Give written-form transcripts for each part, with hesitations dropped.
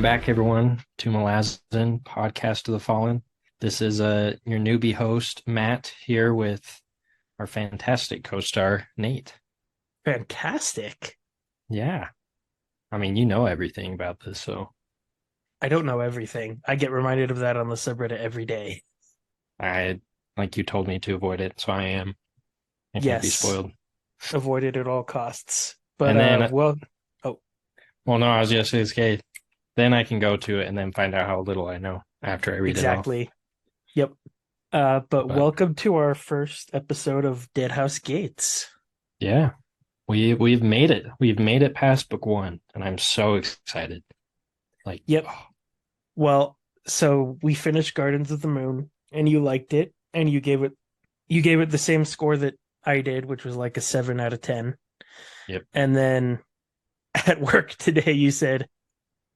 back, everyone, to Malazan Podcast of the Fallen. This is your newbie host, Matt, here with our fantastic co-star, Nate. Fantastic. Yeah. I mean, you know everything about this, so I don't know everything. I get reminded of that on the subreddit every day. I, like you told me to avoid it, so I am. I can't be Yes, spoiled. avoid it at all costs. But And then, oh, well, no, I was just saying, okay, then I can go to it and then find out how little I know after I read it all. exactly. Yep. But But welcome to our first episode of Deadhouse Gates. yeah, we've made it. We've made it past book one, and I'm so excited. Like, Yep. oh, Well, so we finished Gardens of the Moon, and you liked it, and you gave it the same score that I did, which was like a 7 out of 10. yep. And then at work today, you said,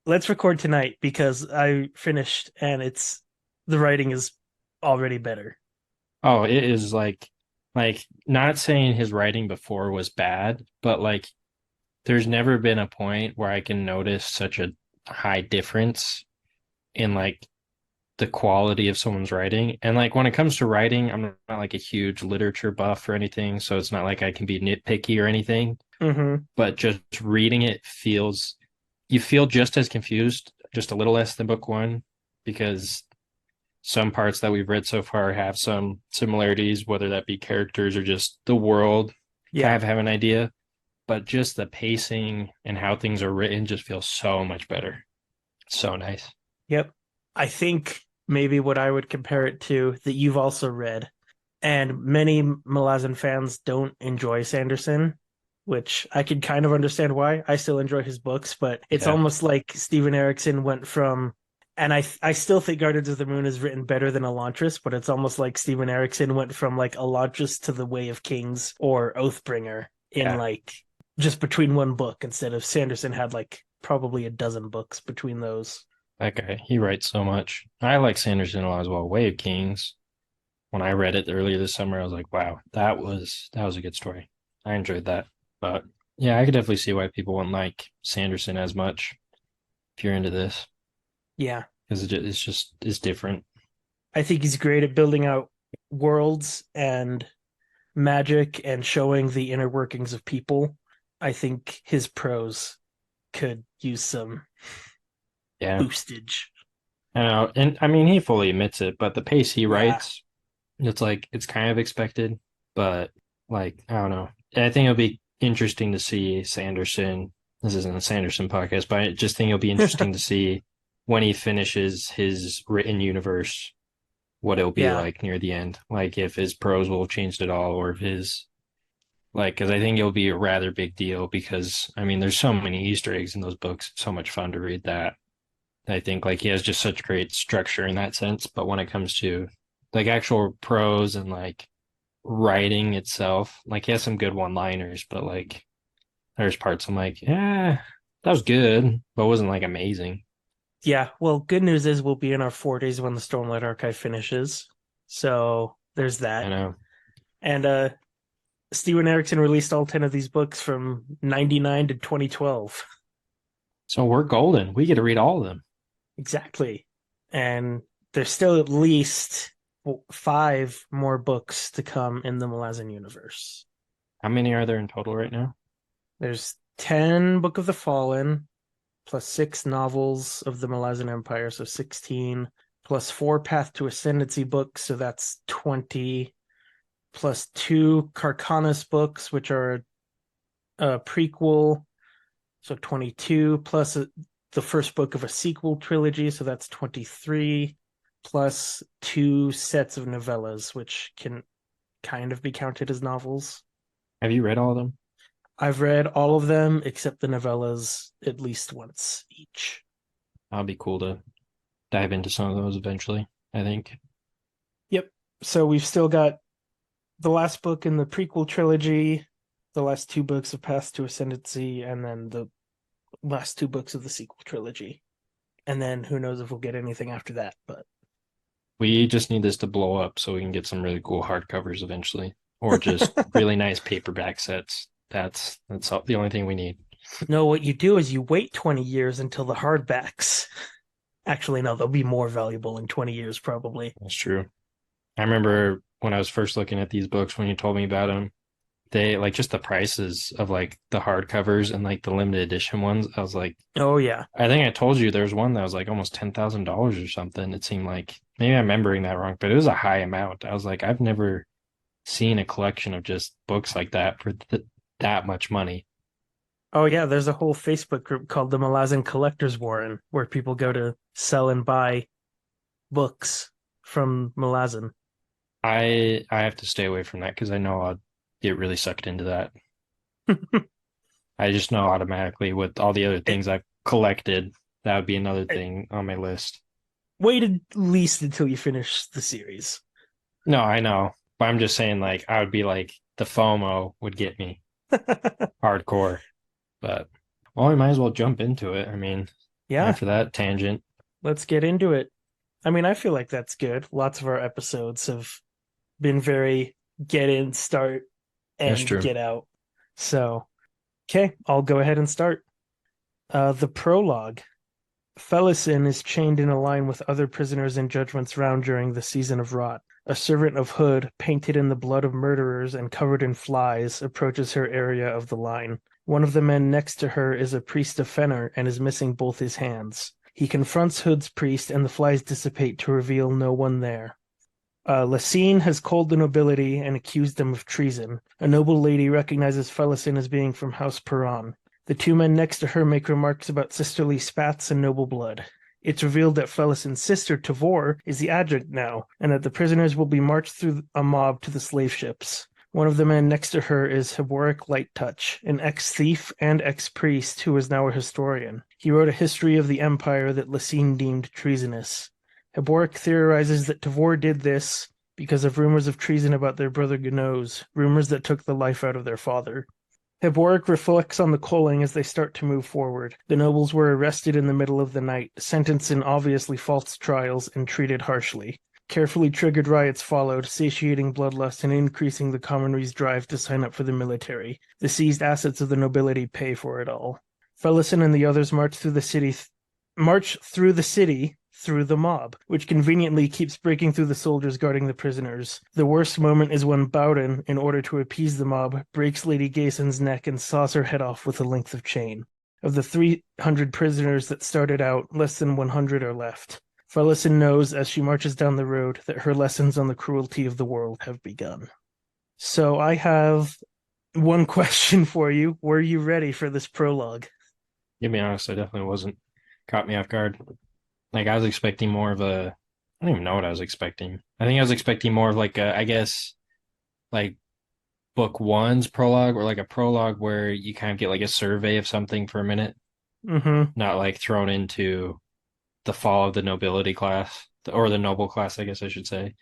let's record tonight because I finished and it's the writing is already better. Oh, it is like not saying his writing before was bad, but like there's never been a point where I can notice such a high difference in like the quality of someone's writing. And like when it comes to writing, I'm not like a huge literature buff or anything, so it's not like I can be nitpicky or anything, Mm-hmm. but just reading it feels you feel just as confused, just a little less than book one, because some parts that we've read so far have some similarities, whether that be characters or just the world. Kind Yeah. of have an idea, but just the pacing and how things are written just feels so much better. So nice. Yep. I think maybe what I would compare it to that you've also read, and many Malazan fans don't enjoy Sanderson, which I can kind of understand why. I still enjoy his books, but it's Yeah. almost like Steven Erikson went from, and I still think Gardens of the Moon is written better than Elantris, but it's almost like Steven Erikson went from like Elantris to The Way of Kings or Oathbringer in Yeah. like just between one book instead of Sanderson had like probably a dozen books between those. That guy, he writes so much. I like Sanderson a lot as well. Way of Kings. When I read it earlier this summer, I was like, wow, that was a good story. I enjoyed that. But yeah, I could definitely see why people wouldn't like Sanderson as much if you're into this. Yeah. Because it's different. I think he's great at building out worlds and magic and showing the inner workings of people. I think his prose could use some Yeah. boostage. I know. And I mean he fully admits it, but the pace he Yeah. writes, it's like it's kind of expected, but like I don't know. I think it'll be interesting to see Sanderson. This isn't a Sanderson podcast, but I just think it'll be interesting to see when he finishes his written universe, what it'll be Yeah. like near the end. Like if his prose will have changed at all, or if his like, because I think it'll be a rather big deal because I mean, there's so many Easter eggs in those books. It's so much fun to read that. I think like he has just such great structure in that sense. But when it comes to like actual prose and like writing itself, like he has some good one-liners, but like there's parts I'm like, yeah, that was good, but it wasn't like amazing. Yeah. Well, good news is we'll be in our 40s when the Stormlight Archive finishes. So there's I that. know. And Steven Erikson released all 10 of these books from 99 to 2012. So we're golden. We get to read all of them. Exactly. And there's still at least five more books to come in the Malazan universe. How many are there in total right now? There's 10 Book of the Fallen, plus six novels of the Malazan Empire, so 16, plus four Path to Ascendancy books, so that's 20, plus two Carcanis books, which are a prequel, so 22, plus the first book of a sequel trilogy, so that's 23, plus two sets of novellas, which can kind of be counted as novels. Have you read all of them? I've read all of them except the novellas at least once each. That'll be cool to dive into some of those eventually, I think. Yep. So we've still got the last book in the prequel trilogy, the last two books of Path to Ascendancy, and then the last two books of the sequel trilogy. And then who knows if we'll get anything after that, but We just need this to blow up so we can get some really cool hardcovers eventually, or just really nice paperback sets. That's the only thing we need. No, what you do is you wait 20 years until the hardbacks. Actually, no, they'll be more valuable in 20 years, probably. That's true. I remember when I was first looking at these books when you told me about them, they like just the prices of like the hardcovers and like the limited edition ones. I was like, Oh, yeah. I think I told you there was one that was like almost $10,000 or something. It seemed like maybe I'm remembering that wrong, but it was a high amount. I was like, I've never seen a collection of just books like that for that much money. Oh, yeah. There's a whole Facebook group called the Malazan Collectors Warren where people go to sell and buy books from Malazan. I have to stay away from that because I know I'll get really sucked into that. I just know automatically with all the other things I've collected, that would be another thing on my list. Wait at least until you finish the series. No, I know, but I'm just saying like I would be like the FOMO would get me hardcore. But well, we might as well jump into it. I mean, Yeah, after that tangent, let's get into it. I mean, I feel like that's good. Lots of our episodes have been very get in, start, that's and true. get out. So, okay, I'll go ahead and start. The prologue. Fellison is chained in a line with other prisoners in Judgment's Round during the season of rot. A servant of Hood, painted in the blood of murderers and covered in flies, approaches her area of the line. One of the men next to her is a priest of Fenner and is missing both his hands. He confronts Hood's priest and the flies dissipate to reveal no one there. Lacine has called the nobility and accused them of treason. A noble lady recognizes Fellison as being from House Perron. The two men next to her make remarks about sisterly spats and noble blood. It's revealed that Fellison's sister, Tavor, is the adjutant now, and that the prisoners will be marched through a mob to the slave ships. One of the men next to her is Heboric Lighttouch, an ex-thief and ex-priest who is now a historian. He wrote a history of the Empire that Lacine deemed treasonous. Heboric theorizes that Tavor did this because of rumors of treason about their brother Gnos, rumors that took the life out of their father. Heboric reflects on the culling as they start to move forward. The nobles were arrested in the middle of the night, sentenced in obviously false trials, and treated harshly. Carefully triggered riots followed, satiating bloodlust and increasing the commonry's drive to sign up for the military. The seized assets of the nobility pay for it all. Fellison and the others march through the city through the mob, which conveniently keeps breaking through the soldiers guarding the prisoners. The worst moment is when Bowden, in order to appease the mob, breaks Lady Gayson's neck and saws her head off with a length of chain. Of the 300 prisoners that started out, less than 100 are left. Fellison knows as she marches down the road that her lessons on the cruelty of the world have begun. So I have one question for you. Were you ready for this prologue? To be honest, I definitely wasn't. Caught me off guard. Like I was expecting more of a, I don't even know what I was expecting. I think I was expecting more of like a, I guess, like book one's prologue or like a prologue where you kind of get like a survey of something for a minute, Mm-hmm. not like thrown into the fall of the nobility class or the noble class, I guess I should say.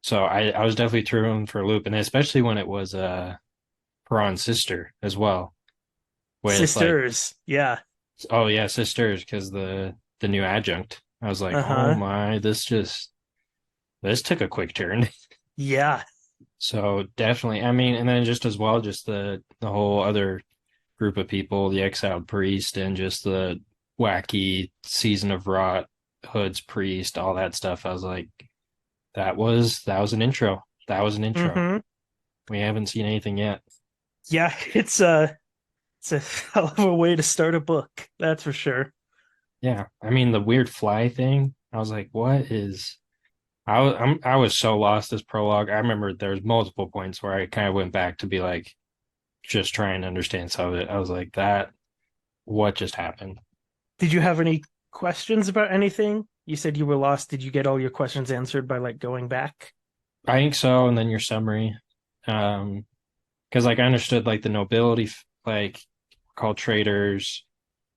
So I was definitely thrown for a loop, and especially when it was Perron's sister as well, with like, Sisters. Yeah. oh yeah, sisters, because the new adjunct. I was like, oh Uh-huh. my, this took a quick turn. Yeah. So definitely, I mean, and then just as well, just the whole other group of people, the exiled priest, and just the wacky season of rot, Hood's priest, all that stuff. I was like, that was an intro. That was an intro. Mm-hmm. We haven't seen anything yet. Yeah, it's a hell of a way to start a book, that's for sure. Yeah, I mean the weird fly thing. I was like, what is? I was so lost this prologue. I remember there was multiple points where I kind of went back to be like, just trying to understand some of it. I was like, that what just happened? Did you have any questions about anything? You said you were lost. Did you get all your questions answered by like going back? I think so. And then your summary, because like I understood like the nobility like called traitors,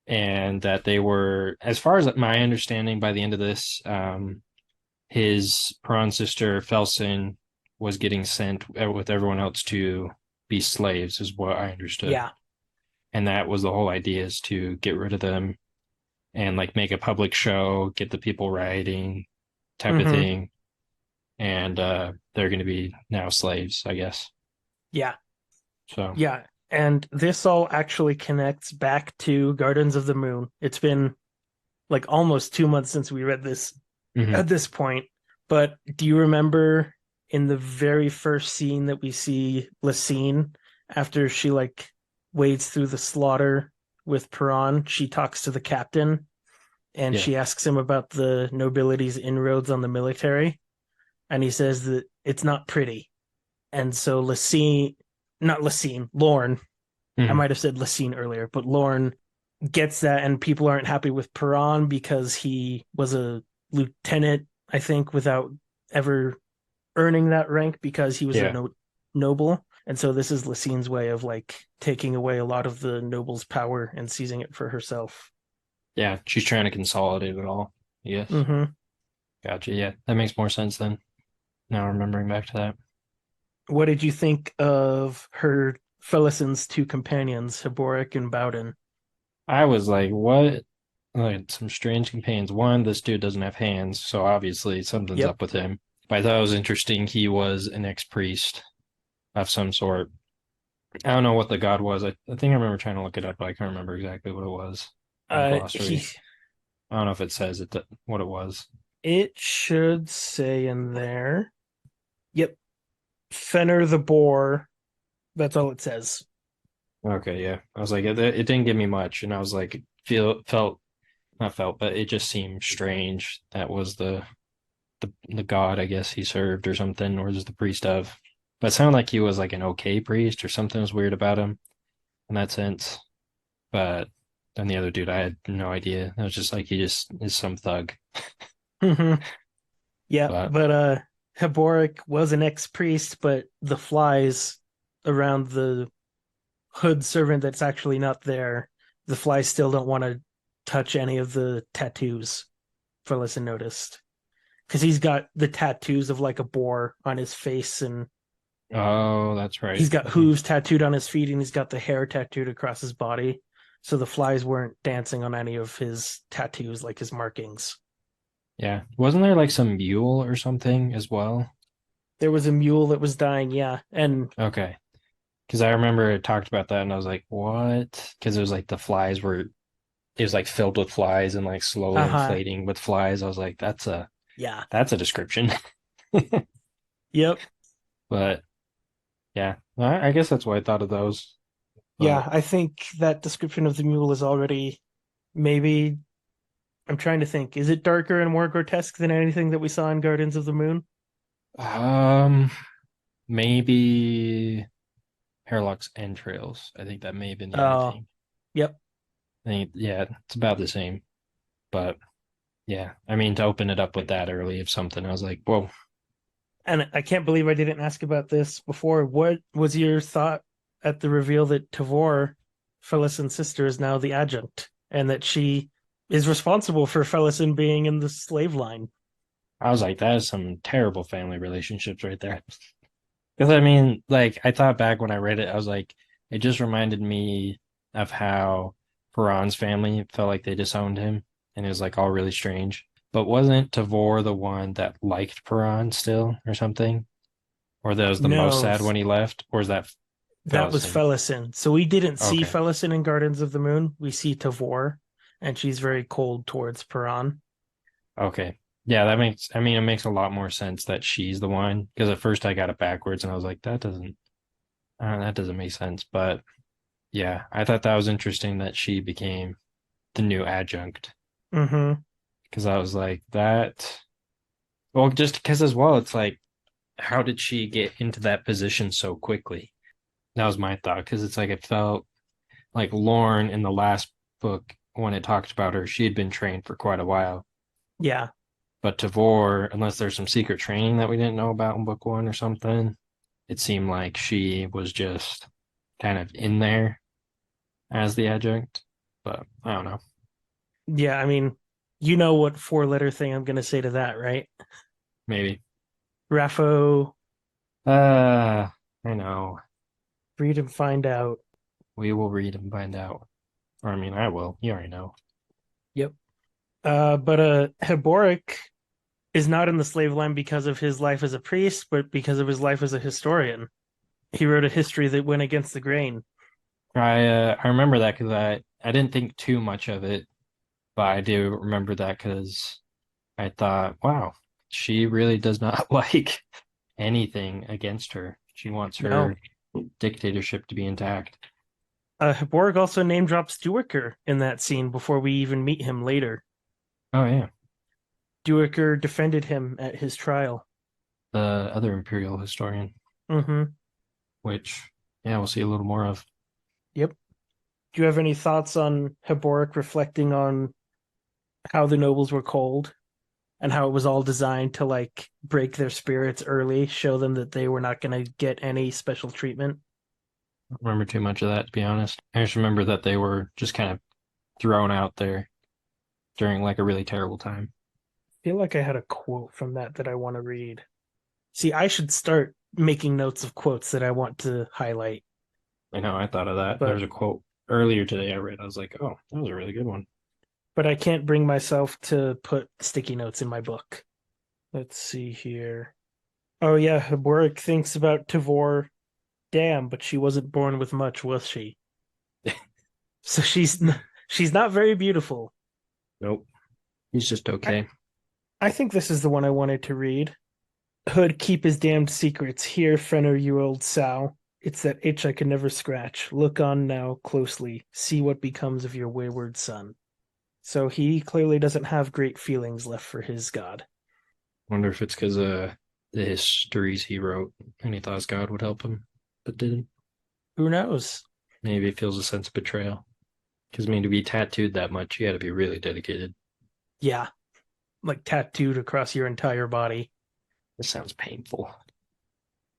and that they were, as far as my understanding, by the end of this, his prawn sister Felson was getting sent with everyone else to be slaves, is what I understood. Yeah. And that was the whole idea, is to get rid of them and like make a public show, get the people rioting type of Mm-hmm. thing. And they're going to be now slaves, I guess. Yeah. So Yeah. And this all actually connects back to Gardens of the Moon. It's been like almost 2 months since we read this Hmm. at this point. But do you remember in the very first scene that we see Lysine after she like wades through the slaughter with Piran, she talks to the captain and Yeah. she asks him about the nobility's inroads on the military. And he says that it's not pretty. And so Lysine, not Lysine, Lorne, I Hmm. might have said Lysine earlier, but Lorne gets that, and people aren't happy with Piran because he was a lieutenant, I think, without ever earning that rank because he was a Yeah. noble. And so this is Lysine's way of like taking away a lot of the noble's power and seizing it for herself. Yeah. She's trying to consolidate it all. Yes. Mm-hmm. Gotcha. Yeah. That makes more sense then. Now remembering back to that. What did you think of her Felison's two companions, Haboric and Bowden? I was like, what? Like some strange companions. One, this dude doesn't have hands, so obviously something's Yep. up with him. But I thought it was interesting. He was an ex-priest of some sort. I don't know what the god was. I think I remember trying to look it up, but I can't remember exactly what it was in the He glossary. I don't know if it says what it was. it should say in there. Yep, Fenner the boar. That's all it says. Okay, yeah. I was like, it didn't give me much, and I was like, felt not felt, but it just seemed strange. That was the god, I guess he served or something, or was the priest of. But it sounded like he was like an okay priest or something was weird about him in that sense. But then the other dude, I had no idea. I was just like, he just is some thug. Mm-hmm. Yeah, But but Heboric was an ex-priest, but the flies around the hood servant that's actually not there, the flies still don't want to touch any of the tattoos. Ferguson noticed because he's got the tattoos of like a boar on his face, and oh, that's right. he's got hooves tattooed on his feet, and he's got the hair tattooed across his body. So the flies weren't dancing on any of his tattoos, like his markings. Yeah. Wasn't there like some mule or something as well? There was a mule that was dying, yeah, and Okay. Because I remember it talked about that and I was like, what? Because it was like it was like filled with flies and like slowly uh-huh, inflating with flies. I was like, yeah, that's a description. yep, But yeah, I guess that's why I thought of those. yeah. But I think that description of the mule is already maybe. I'm trying to think. Is it darker and more grotesque than anything that we saw in Gardens of the Moon? um maybe Hairlock's entrails. I think that may have been the only Oh, thing. yep. I think yeah, it's about the same. But yeah, I mean to open it up with that early of something, I was like, whoa. And I can't believe I didn't ask about this before. What was your thought at the reveal that Tavor, Felison's sister, is now the adjunct and that she is responsible for Felison being in the slave line? I was like, that is some terrible family relationships right there. Because I mean, like I thought back when I read it, I was like, it just reminded me of how Peron's family felt like they disowned him, and it was like all really strange. But wasn't Tavor the one that liked Peron still, or something? Or that was the most No, sad when he left? Or is that that was Fellison? Felison. So we didn't see Okay, Felison in Gardens of the Moon. We see Tavor, and she's very cold towards Peron. okay, yeah, that makes. I mean, it makes a lot more sense that she's the one. Because at first I got it backwards, and I was like, that doesn't make sense. But yeah, I thought that was interesting that she became the new adjunct Mm-hmm. because I was like that. Well, just because as well, it's like, how did she get into that position so quickly? That was my thought because it's like it felt like Lauren in the last book when it talked about her, she had been trained for quite a while. Yeah. But Tavor, unless there's some secret training that we didn't know about in book one or something, it seemed like she was just kind of in there as the adjunct. But I don't know. Yeah, I mean, you know what four-letter thing I'm going to say to that, right? Maybe. Raffo, I know. read and find out. We will read and find out. Or I mean, I will. You already know. Yep. But Heboric is not in the slave line because of his life as a priest, but because of his life as a historian. He wrote a history that went against the grain. I remember that because I didn't think too much of it, but I do remember that because I thought, wow, she really does not like anything against her. She wants No. her dictatorship to be intact. Borg also name drops Duiker in that scene before we even meet him later. Oh yeah, Duiker defended him at his trial. the other Imperial historian, Mm-hmm. which yeah, we'll see a little more of. Yep. Do you have any thoughts on Heboric reflecting on how the nobles were cold and how it was all designed to like break their spirits early, show them that they were not going to get any special treatment? I don't remember too much of that, to be honest. I just remember that they were just kind of thrown out there during like a really terrible time. I feel like I had a quote from that I want to read. See, I should start making notes of quotes that I want to highlight, I know, I thought of that. There but was a quote earlier today I read. I was like, oh, that was a really good one. I can't bring myself to put sticky notes in my book. Let's see here. Oh yeah, Heboric thinks about Tavor. Damn, but she wasn't born with much, was she? So she's not very beautiful. Nope. He's just I, okay. I think this is the one I wanted to read. Hood keep his damned secrets. Here, Fenner, you old sow. It's that itch I can never scratch. Look on now closely. See what becomes of your wayward son. So he clearly doesn't have great feelings left for his god. Wonder if it's because the histories he wrote and he thought God would help him, but didn't. Who knows? Maybe he feels a sense of betrayal. Because I mean, to be tattooed that much, you got to be really dedicated. Yeah, like tattooed across your entire body. This sounds painful.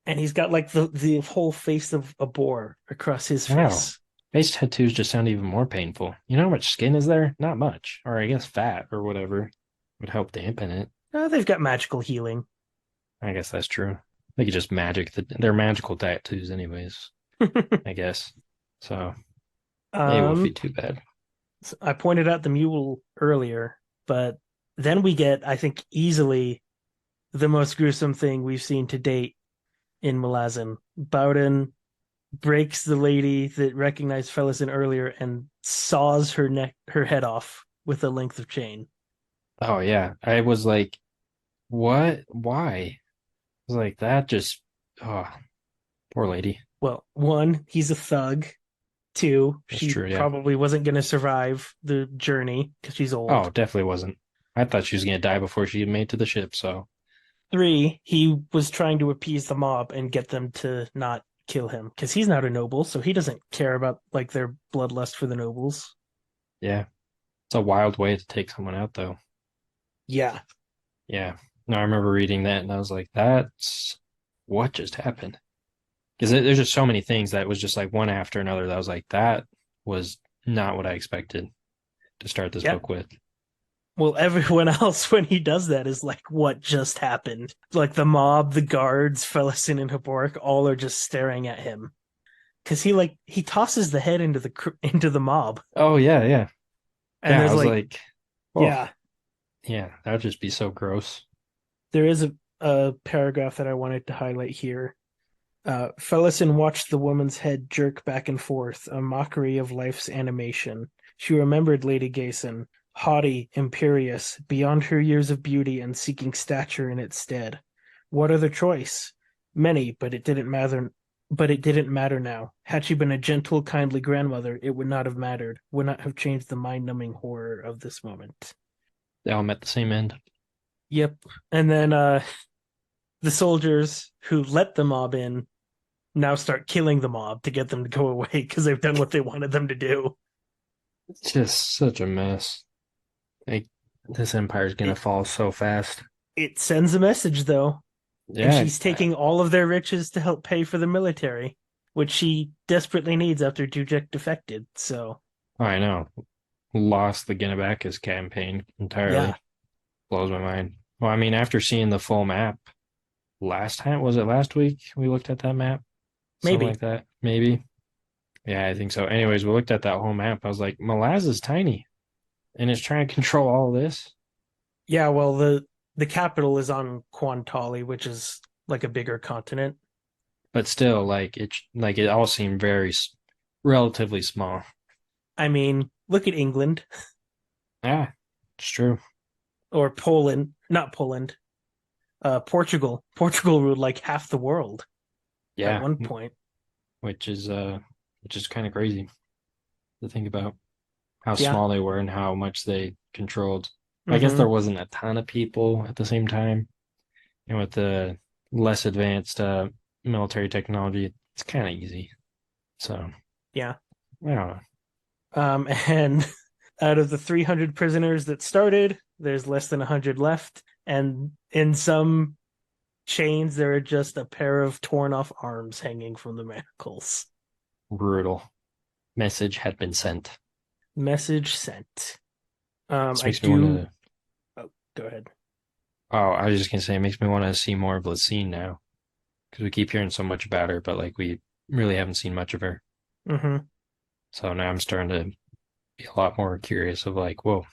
And he's got like the whole face of a boar across his Wow. face. Face tattoos just sound even more painful. You know how much skin is there? Not much. Or I guess fat or whatever would help dampen it. They've got magical healing. I guess that's true. They could just magic they're magical tattoos anyways, I guess. So maybe it won't be um, too bad. I pointed out the mule earlier, but then we get, I think, easily the most gruesome thing we've seen to date in Malazan. Bowden breaks the lady that recognized Fellison earlier and saws her head off with a length of chain. Oh yeah. I was like, what? Why? I was like, that just oh, poor lady. Well, one, he's a thug. Two, That's she true, yeah. probably wasn't going to survive the journey because she's Oh, old. definitely wasn't. I thought she was gonna die before she made to the ship, so Three, he was trying to appease the mob and get them to not kill him because he's not a noble, so he doesn't care about like their bloodlust for the nobles. yeah. It's a wild way to take someone out though. Yeah, Yeah. No, I remember reading that and I was like, that's what just happened. Because there's just so many things that was just like one after another that I was like, that was not what I expected to start this yeah. book with. Well, everyone else when he does that is like, "What just happened?" Like the mob, the guards, Fellison, and Habork all are just staring at him because he tosses the head into the mob, Oh yeah, yeah. and Yeah, I there's was like, like, oh yeah, yeah, that would just be so gross. there is a paragraph that I wanted to highlight here. Fellison watched the woman's head jerk back and forth, a mockery of life's animation. She remembered Lady Gayson, haughty, imperious, beyond her years of beauty and seeking stature in its stead. What other choice? Many, but it didn't matter. But it didn't matter now. Had she been a gentle, kindly grandmother, it would not have mattered, would not have changed the mind-numbing horror of this moment. They all met the same end. Yep. And then the soldiers who let the mob in now start killing the mob to get them to go away because they've done what they wanted them to do. It's just such a mess. Like this empire's gonna It fall so fast. it sends a message though, and Yeah, she's taking all of their riches to help pay for the military, which she desperately needs after Dujek defected. So I know. Lost the Guinevere campaign yeah, entirely. Blows my mind. Well, I mean, after seeing the full map last time, was it last week we looked at that map? Something maybe. like that, maybe. Yeah, I think so. Anyways, we looked at that whole map. I was like, Malaz is tiny and it's trying to control all this. Yeah, well the capital is on Quantali, which is like a bigger continent. But still, like it all seemed very relatively small. I mean, look at England Yeah, it's true. or Poland, not Poland, Portugal. Portugal ruled like half the world at Yeah, one point. which is uh which is kind of crazy to think about how Yeah. small they were and how much they controlled. I guess Mm-hmm. there wasn't a ton of people at the same time, and with the less advanced military technology, it's kind of easy. So Yeah. I don't know. And out of the 300 prisoners that started, there's less than 100 left. And in some chains, there are just a pair of torn off arms hanging from the manacles. Brutal. Message had been sent. Message sent. This I makes me want do. to. Oh, go ahead. Oh, I was just gonna say, it makes me want to see more of Lacine now because we keep hearing so much about her, but like we really haven't seen much of her. Mm-hmm. So now I'm starting to be a lot more curious of like, whoa,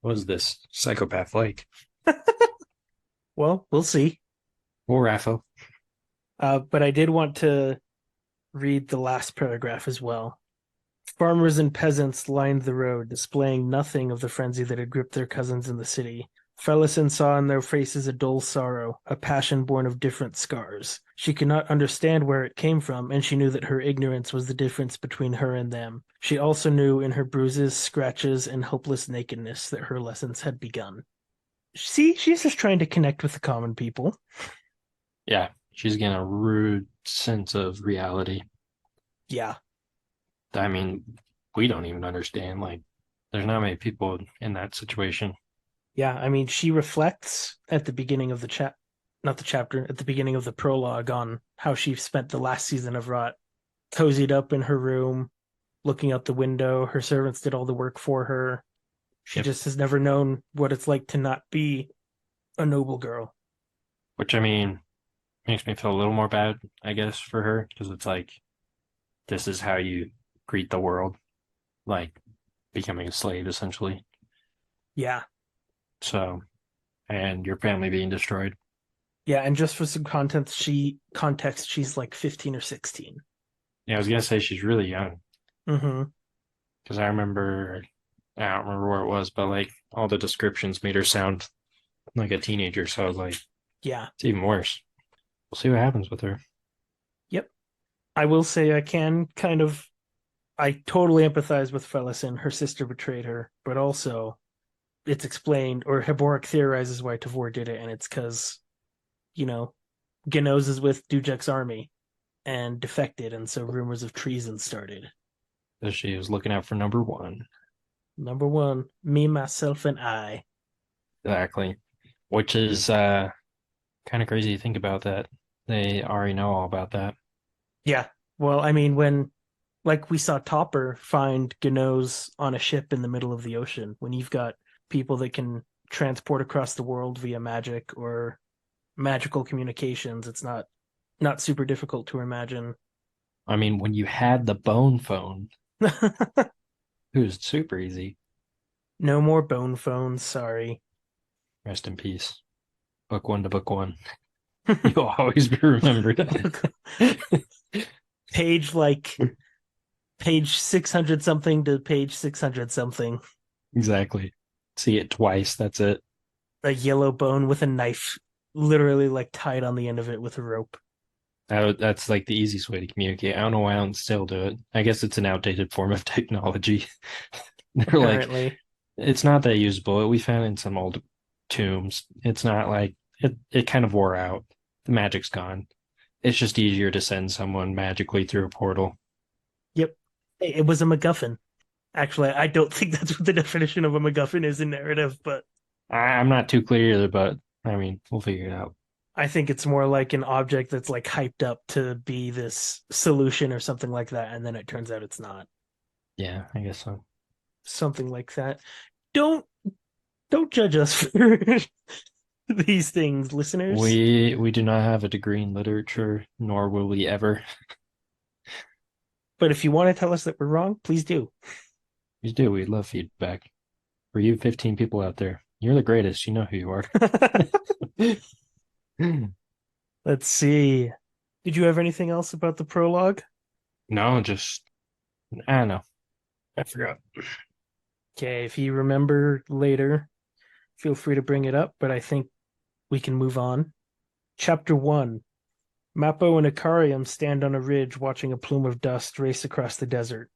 what is this psychopath like? Well, we'll see. Or Raffo. But I did want to read the last paragraph as well. Farmers and peasants lined the road, displaying nothing of the frenzy that had gripped their cousins in the city. Felison saw in their faces a dull sorrow, a passion born of different scars. She could not understand where it came from, and she knew that her ignorance was the difference between her and them. She also knew in her bruises, scratches, and hopeless nakedness that her lessons had begun. See, she's just trying to connect with the common people. Yeah, she's getting a rude sense of reality. Yeah, I mean, we don't even understand. Like, there's not many people in that situation. yeah. I mean, she reflects at the beginning of the not the chapter, at the beginning of the prologue on how she spent the last season of Rot cozied up in her room, looking out the window. Her servants did all the work for her. She Yep. just has never known what it's like to not be a noble girl. Which I mean, makes me feel a little more bad, I guess, for her because it's like this is how you greet the world, like becoming a slave essentially. Yeah. So, and your family being destroyed. Yeah, and just for some context, she's like 15 or 16. Yeah, I was gonna say she's really young Mm-hmm. because I remember, I don't remember where it was, but like all the descriptions made her sound like a teenager. So I was like, Yeah. it's even worse. We'll see what happens with her. Yep. I will say I totally empathize with Felison. Her sister betrayed her, but also it's explained, or Heboric theorizes why Tavor did it, and it's because, you know, Gnos is with Dujak's army and defected, and so rumors of treason started. So she was looking out for number one. Number one, me, myself, and I. Exactly. Which is kind of crazy to think about that. They already know all about that. Yeah. Well, I mean, when like we saw Topper find Gnos on a ship in the middle of the ocean, when you've got people that can transport across the world via magic or magical communications, it's not super difficult to imagine. I mean, when you had the bone phone, it was super easy. No more bone phones, sorry. Rest in peace. Book one to book one. You'll always be remembered. page like page 600 something to page 600 something. Exactly. See it twice. That's it. A yellow bone with a knife literally like tied on the end of it with a rope. That's like the easiest way to communicate. I don't know why I don't still do it. I guess it's an outdated form of technology. They're like, Apparently. it's not that usable. We found it in some old tombs. It's not like it kind of wore out. The magic's gone. It's just easier to send someone magically through a portal. Yep. It was a MacGuffin. Actually, I don't think that's what the definition of a MacGuffin is in narrative, but I'm not too clear either, but I mean, we'll figure it out. I think it's more like an object that's like hyped up to be this solution or something like that, and then it turns out it's not. Yeah, I guess so. Something like that. Don't don't judge us for these things, listeners. We do not have a degree in literature, nor will we ever. But if you want to tell us that we're wrong, please do. We do. We love feedback. For you 15 people out there, you're the greatest. You know who you are. Let's see. Did you have anything else about the prologue? No, just I don't know. I forgot. Okay, if you remember later, feel free to bring it up, but I think we can move on. Chapter 1. Mappo and Ikariam stand on a ridge watching a plume of dust race across the desert.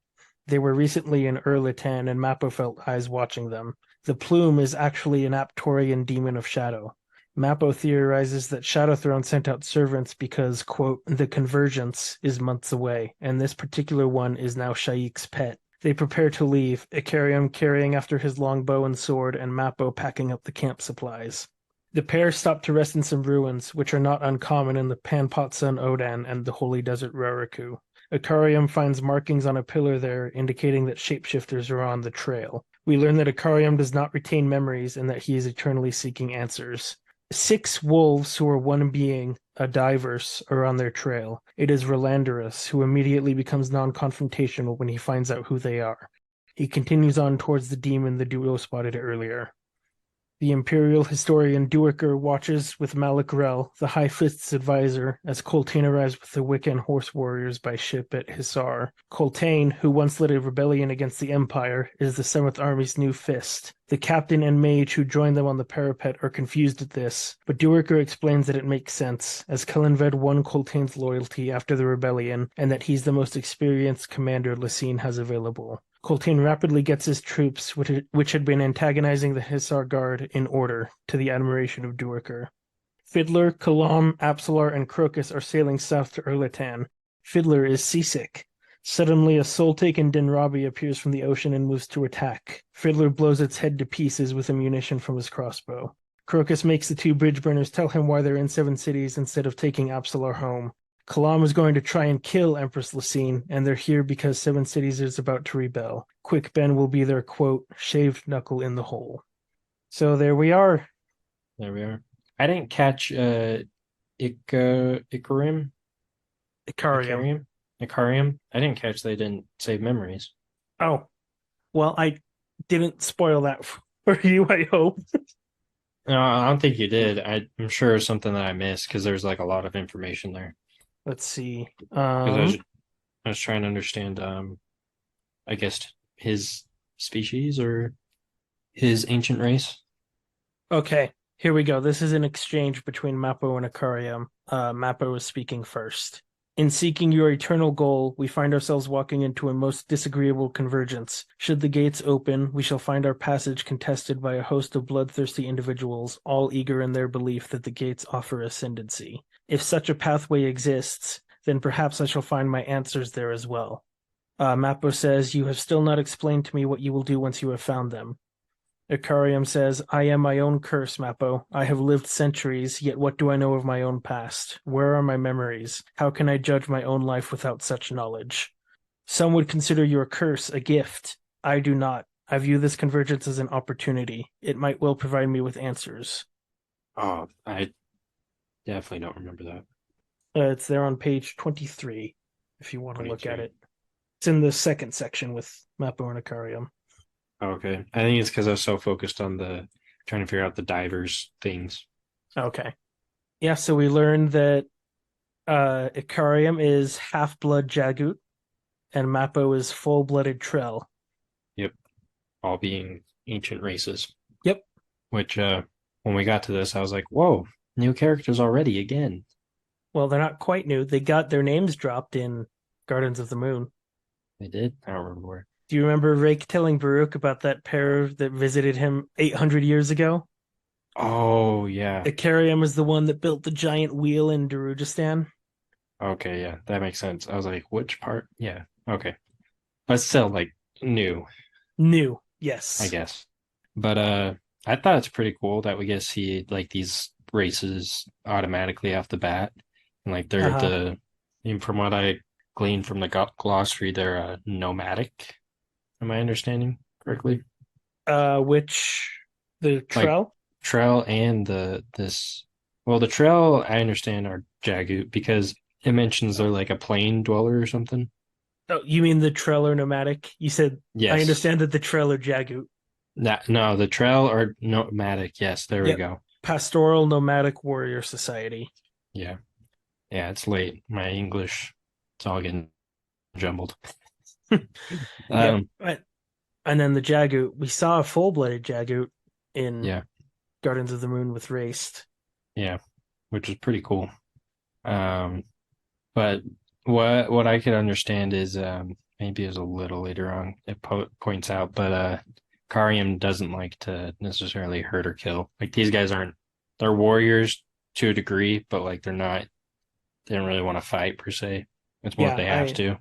They were recently in Erlatan, and Mappo felt eyes watching them. The plume is actually an Aptorian demon of shadow. Mappo theorizes that Shadow Throne sent out servants because, quote, the convergence is months away, and this particular one is now Shaik's pet. They prepare to leave, Ikariam carrying after his longbow and sword, and Mappo packing up the camp supplies. The pair stop to rest in some ruins, which are not uncommon in the Panpotsun Odan and the Holy Desert Raraku. Ikariam finds markings on a pillar there indicating that shapeshifters are on the trail. We learn that Ikariam does not retain memories and that he is eternally seeking answers. 6 wolves who are one being, a diverse, are on their trail. It is Rolanderus, who immediately becomes non-confrontational when he finds out who they are. He continues on towards the demon the duo spotted earlier. The Imperial historian Duiker watches with Malik Rel, the High Fist's advisor, as Coltaine arrives with the Wiccan horse warriors by ship at Hisar. Coltaine, who once led a rebellion against the Empire, is the 7th Army's new fist. The captain and mage who joined them on the parapet are confused at this, but Duiker explains that it makes sense, as Kellenved won Coltaine's loyalty after the rebellion, and that he's the most experienced commander Lysine has available. Coltaine rapidly gets his troops, which had been antagonizing the Hisar Guard, in order, to the admiration of Duiker. Fiddler, Kalam, Apsalar, and Crocus are sailing south to Erlatan. Fiddler is seasick. Suddenly, a soul-taken Denrabi appears from the ocean and moves to attack. Fiddler blows its head to pieces with ammunition from his crossbow. Crocus makes the 2 bridge burners tell him why they're in 7 cities instead of taking Apsalar home. Kalam is going to try and kill Empress Lysine, and they're here because 7 cities is about to rebel. Quick Ben will be their, quote, shaved knuckle in the hole. So there we are. There we are. I didn't catch Ikarim? Ikariam. Icarium? Icarium? I didn't catch they didn't save memories. Oh, well, I didn't spoil that for you, I hope. No, I don't think you did. I'm sure it's something that I missed because there's like a lot of information there. Let's see. Because I was trying to understand I guess his species or his ancient race. Okay, here we go. This is an exchange between Mappo and Ikariam. Mappo is speaking first. In seeking your eternal goal, we find ourselves walking into a most disagreeable convergence. Should the gates open, we shall find our passage contested by a host of bloodthirsty individuals, all eager in their belief that the gates offer ascendancy. If such a pathway exists, then perhaps I shall find my answers there as well. Mappo says, you have still not explained to me what you will do once you have found them. Ikariam says, I am my own curse, Mappo. I have lived centuries, yet what do I know of my own past? Where are my memories? How can I judge my own life without such knowledge? Some would consider your curse a gift. I do not. I view this convergence as an opportunity. It might well provide me with answers. Oh, I definitely don't remember that. It's there on page 23, if you want to look at 23. it. It's in the second section with Mappo and Ikariam. Okay. I think it's because I was so focused on the trying to figure out the divers things. Okay. Yeah, so we learned that Ikariam is half-blood Jagut, and Mappo is full-blooded Trell. Yep. All being ancient races. Yep. Which when we got to this, I was like, whoa, new characters already again. Well, they're not quite new. They got their names dropped in Gardens of the Moon. They did? I don't remember where. Do you remember Rake telling Baruch about that pair that visited him 800 years ago? Oh, yeah. Ikariam was the one that built the giant wheel in Darujistan. Okay, yeah, that makes sense. I was like, which part? Yeah, okay. But still, like, new, New, I yes. guess. But I thought it's pretty cool that we get to see like these races automatically off the bat. And like they're Uh-huh. and from what I gleaned from the glossary, they're nomadic. Am I understanding correctly? Which the Like Trell? trail and the trail I understand are Jagu because it mentions they're like a plain dweller or something. Oh, you mean the Trell are nomadic? You said I Yes. understand that the Trell are Jagut. No, the trail are nomadic. Yes, there we Yep. go. Pastoral Nomadic Warrior Society. Yeah. Yeah, it's late. My English, it's all getting jumbled. Yep. Um, And then the Jagoot, we saw a full-blooded Jagoot in yeah, Gardens of the Moon with Raced. yeah, which is pretty cool. Um, but what I could understand is maybe it was a little later on it points out, but Karium doesn't like to necessarily hurt or kill. Like these guys aren't they're warriors to a degree, but like they don't really want to fight per se. It's more if Yeah, they have I to.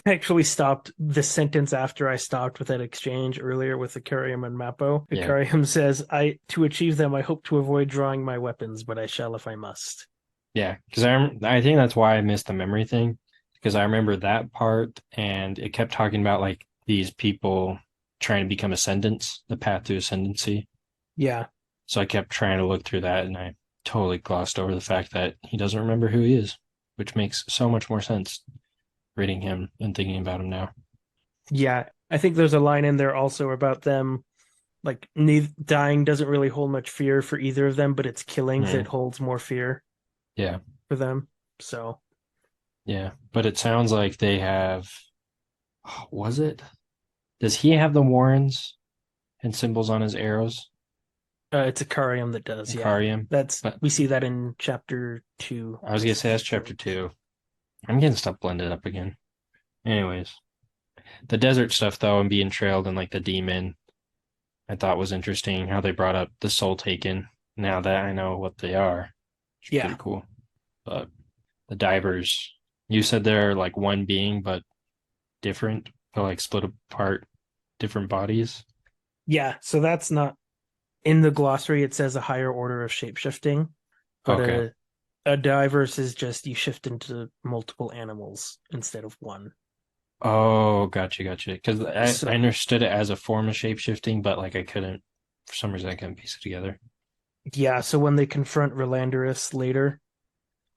actually stopped the sentence after I stopped with that exchange earlier with Ikariam and Mappo. Yeah. Ikariam says, "I to achieve them, I hope to avoid drawing my weapons, but I shall if I must." Yeah, because I think that's why I missed the memory thing because I remember that part and it kept talking about like these people trying to become ascendants, the path to ascendancy. Yeah, So I kept trying to look through that and I totally glossed over the fact that he doesn't remember who he is, which makes so much more sense reading him and thinking about him now. yeah. I think there's a line in there also about them like dying doesn't really hold much fear for either of them, but it's killing that Mm, holds more fear yeah, for them. So yeah. But it sounds like they have, was it? Does he have the warrens and symbols on his arrows? it's Ikariam that does, yeah. Ikariam. That's But we see that in chapter 2, I was I gonna say that's chapter think. two. I'm getting stuff blended up again. Anyways, the desert stuff though, and being trailed and like the demon, I thought was interesting how they brought up the soul taken. Now that I know what they are, it's pretty Yeah. cool. But the divers, you said they're like one being but different, they're like split apart, different bodies. Yeah, so that's not in the glossary. It says a higher order of shapeshifting, but Okay. a diverse is just you shift into multiple animals instead of one. Oh, gotcha. Because I So understood it as a form of shape shifting, but like I couldn't, for some reason, I couldn't piece it together. yeah, so when they confront Relandorus later,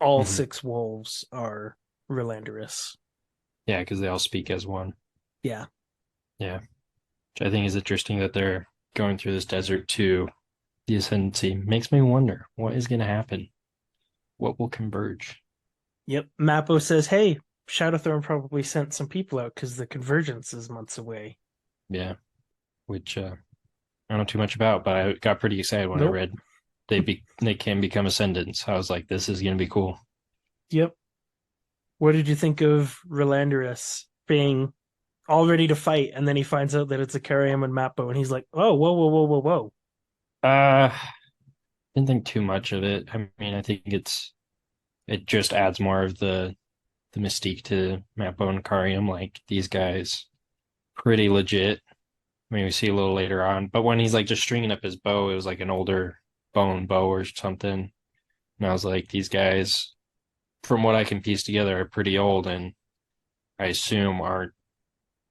all Hmm. six wolves are Relandorus. Yeah, because they all speak as one. Yeah. Yeah. Which I think is interesting that they're going through this desert to the ascendancy. Makes me wonder what is going to happen. What will converge? Yep. Mappo says, "Hey, Shadowthorn probably sent some people out because the convergence is months away." Yeah, which I don't know too much about, but I got pretty excited when I Nope. read they can become ascendants. I was like, this is going to be cool. Yep. What did you think of Relandorus being all ready to fight, and then he finds out that it's Akariam and Mappo, and he's like, "Oh, whoa!" Uh, didn't think too much of it. I mean, I think it just adds more of the mystique to Mappo and Karium. Like these guys, pretty legit. I mean, we see a little later on, but when he's like just stringing up his bow, it was like an older bone bow or something. And I was like, these guys, from what I can piece together, are pretty old and I assume aren't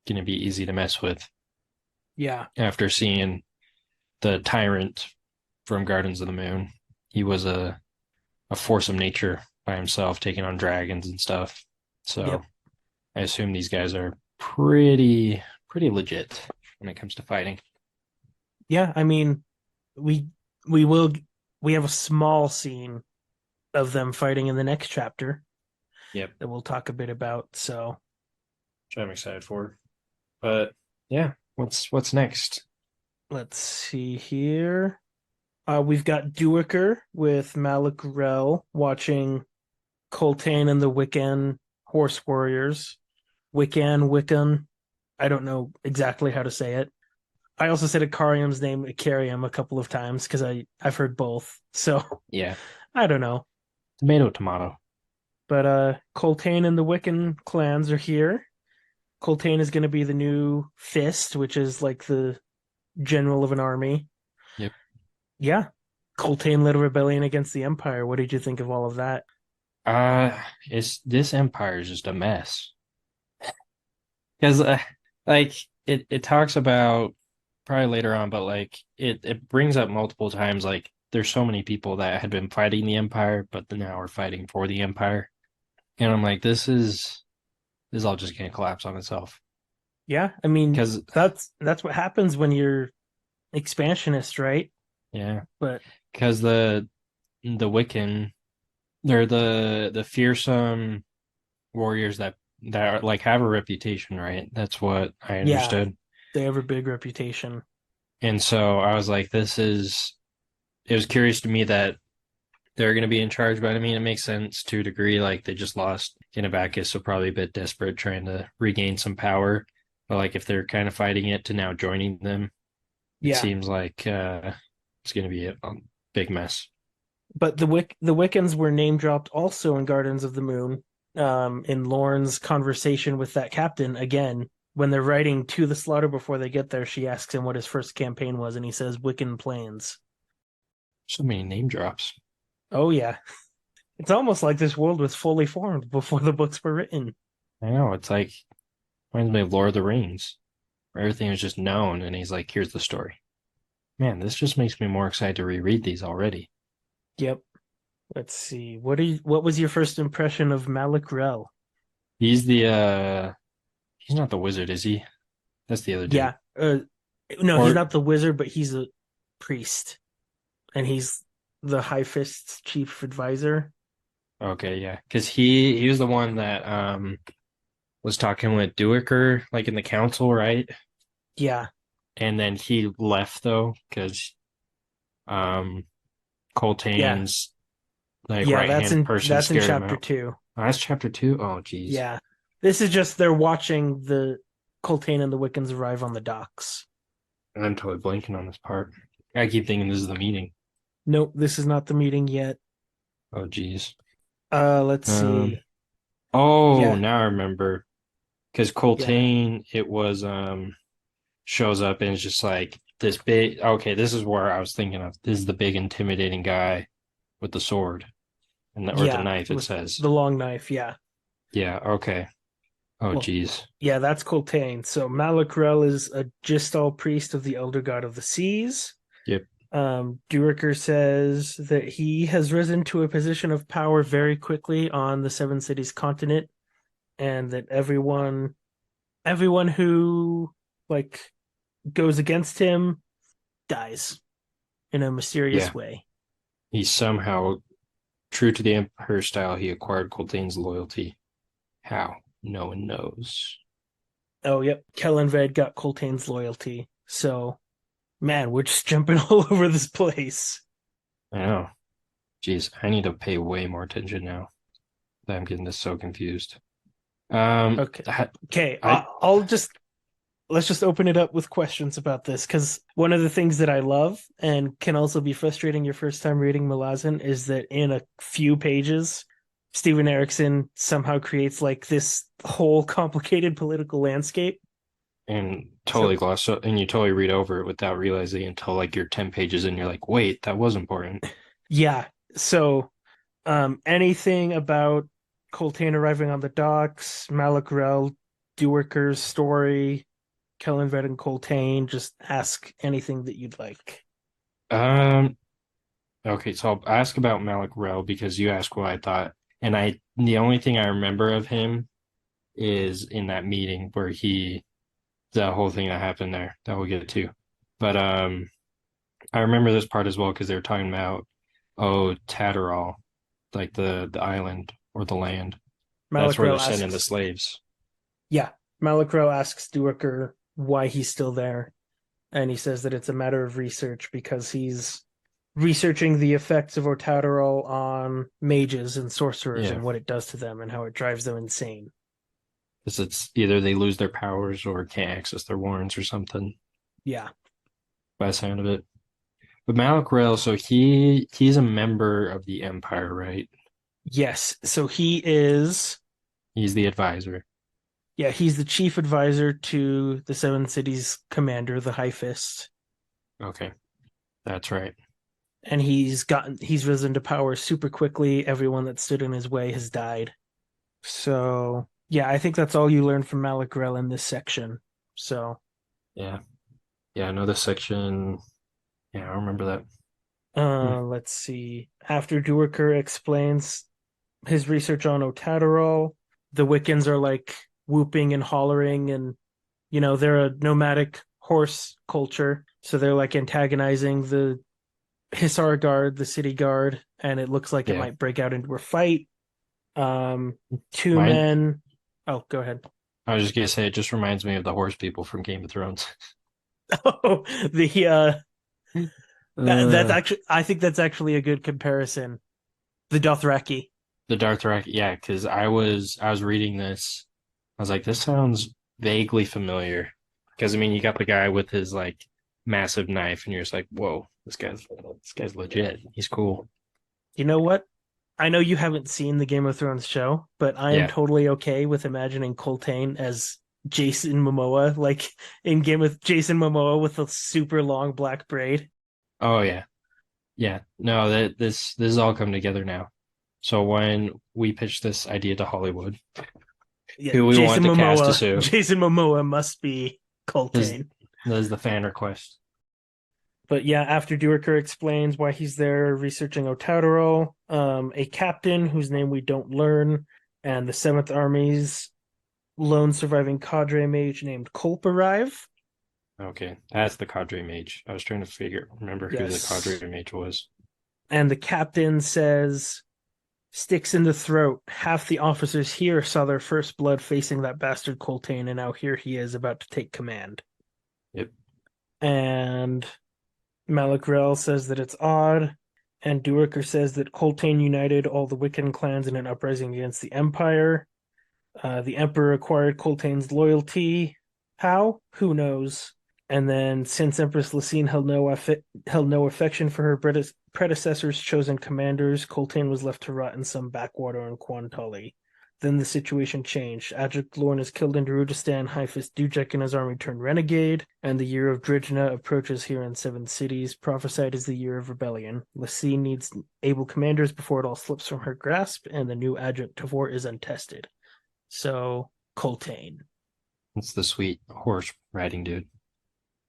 going to be easy to mess with Yeah. after seeing the tyrant from Gardens of the Moon. He was a force of nature by himself, taking on dragons and stuff. So Yep. I assume these guys are pretty legit when it comes to fighting. Yeah. I mean, we we will we have a small scene of them fighting in the next chapter Yep, that we'll talk a bit about. So which I'm excited for. But yeah, what's next? let's see here. We've got Duiker with Malik Rel watching Coltane and the Wiccan Horse Warriors. Wiccan. I don't know exactly how to say it. I also said Ikarium's name, Ikarium, a couple of times because I've heard both. So Yeah, I don't know. tomato. But Coltane and the Wiccan clans are here. Coltane is going to be the new Fist, which is like the general of an army. Yep. Yeah. Coltane led a rebellion against the Empire. What did you think of all of that? Uh, it's this empire is just a mess. Because like it talks about probably later on, but like it brings up multiple times like there's so many people that had been fighting the empire, but now are fighting for the empire. And I'm like, this is all just gonna collapse on itself. Yeah, I mean Because that's what happens when you're expansionist, right? yeah, But because the Wiccan, they're the fearsome warriors that that like have a reputation, right? That's what I Yeah, understood. they have a big reputation. And so I was like, it was curious to me that they're going to be in charge, but I mean, it makes sense to a degree. Like they just lost Kinabakis, so probably a bit desperate trying to regain some power. But like if they're kind of fighting it to now joining them, it Yeah, seems like it's going to be a big mess. but the Wiccans were name dropped also in Gardens of the Moon. In Lorne's conversation with that captain again, when they're riding to the slaughter before they get there, she asks him what his first campaign was, and he says Wiccan Plains. So many name drops. Oh yeah, it's almost like this world was fully formed before the books were written. I know it's like reminds me of Lord of the Rings, where everything was just known, and he's like, "Here's the story." Man, this just makes me more excited to reread these already. Yep. Let's see. What was your first impression of Malik Rel? He's the he's not the wizard, is he? That's the other dude. Yeah. No, he's Or not the wizard, but he's a priest, and he's the High Fist's chief advisor. okay, yeah, because he was the one that was talking with Duiker like in the council, right? Yeah. And then he left though because um Yeah. Coltane's like Yeah, right hand person that's in scared him chapter out. two. Oh, that's chapter two. Oh, geez. Yeah. This is just they're watching the Coltane and the Wiccans arrive on the docks. I'm totally blanking on this part. I keep thinking this is the meeting. Nope, this is not the meeting yet. Oh, geez. Let's Um. see. Oh, Yeah. now I remember. Because Yeah. Coltane, it was shows up and it's just like this big. Okay, this is where I was thinking of. This is the big intimidating guy with the sword and or the Yeah, knife. It with says. the long knife, yeah. Yeah. Okay. Oh, Well, geez. yeah, that's Coltane. So Malakrel is a Gistal priest of the Elder God of the Seas. Yep. Duiker says that he has risen to a position of power very quickly on the Seven Cities continent, and that everyone who like goes against him dies in a mysterious Yeah. way. He somehow, true to the Empire style, he acquired Coltane's loyalty. How? No one knows. Oh, yep. Kellenved got Coltane's loyalty. So, man, we're just jumping all over this place. I know. Jeez, I need to pay way more attention now. I'm getting this so confused. Okay. I, Okay. I I'll just let's just open it up with questions about this because one of the things that I love and can also be frustrating your first time reading Malazan is that in a few pages, Steven Erikson somehow creates like this whole complicated political landscape. and totally So gloss and you totally read over it without realizing until like you're 10 pages and you're like, wait, that was important. yeah, so anything about Coltane arriving on the docks, Malakrel, Duiker's story, Kellenved and Coltane, just ask anything that you'd like. Um, okay, so I'll ask about Malik Rel because you asked what I thought. And the only thing I remember of him is in that meeting where the whole thing that happened there that we'll get to. But I remember this part as well because they were talking about Tatterall, like the island or the land. That's where they're Malakrel sending the asks, slaves. yeah, Malakrel asks Duiker why he's still there, and he says that it's a matter of research because he's researching the effects of Otaterol on mages and sorcerers Yeah, and what it does to them and how it drives them insane. because it's either they lose their powers or can't access their warrants or something Yeah. by the sound of it. But Malik Rel, so he's a member of the Empire, right? Yes. So he is, He's the advisor. yeah, he's the chief advisor to the Seven Cities commander, the High Fist. Okay, that's right. And he's risen to power super quickly. Everyone that stood in his way has died. So yeah, I think that's all you learn from Malik Rel in this section. So Yeah, yeah. I know this section. Yeah, I remember that. Hmm. let's see. After Duiker explains his research on Otaterol, the Wiccans are like whooping and hollering, and they're a nomadic horse culture, so they're like antagonizing the Hisar Guard, the city guard, and it looks like it Yeah, might break out into a fight. Um, two mine. men Oh, go ahead. I was just gonna say it just reminds me of the horse people from Game of Thrones. Oh, the that's Uh, actually I think that's actually a good comparison. The Dothraki. the Dothraki, yeah, because I was reading this, I was like, this sounds vaguely familiar. Because I mean, you got the guy with his like massive knife, and you're just like, whoa, this guy's legit. He's cool. You know what? I know you haven't seen the Game of Thrones show, but I am Yeah. totally okay with imagining Coltane as Jason Momoa, like in Game of Jason Momoa with a super long black braid. Oh yeah. Yeah. No, that this has all come together now. So when we pitched this idea to Hollywood, Yeah, who we want Jason to cast to Momoa. sue, Jason Momoa must be this Coltane. this is the fan request. But yeah, after Duiker explains why he's there researching Otaro, a captain whose name we don't learn, and the Seventh Army's lone surviving cadre mage named Culp arrive. Okay, that's the cadre mage. I was trying to remember who the cadre Yes. mage was. And the captain says, sticks in the throat. Half the officers here saw their first blood facing that bastard Coltane, and now here he is about to take command. Yep. And Malagrel says that it's odd, and Duiker says that Coltane united all the Wiccan clans in an uprising against the Empire. The Emperor acquired Coltane's loyalty. How? Who knows? And then, since Empress Lysine held no affection for her predecessor's chosen commanders, Coltane was left to rot in some backwater in Quantali. Then the situation changed. Adric Lorne is killed in Darudistan, High-Fist Dujek and his army turned renegade, and the year of Drijna approaches here in Seven Cities, prophesied as the year of rebellion. Lysine needs able commanders before it all slips from her grasp, and the new adjunct Tavor is untested. So, Coltane. It's the sweet horse riding dude.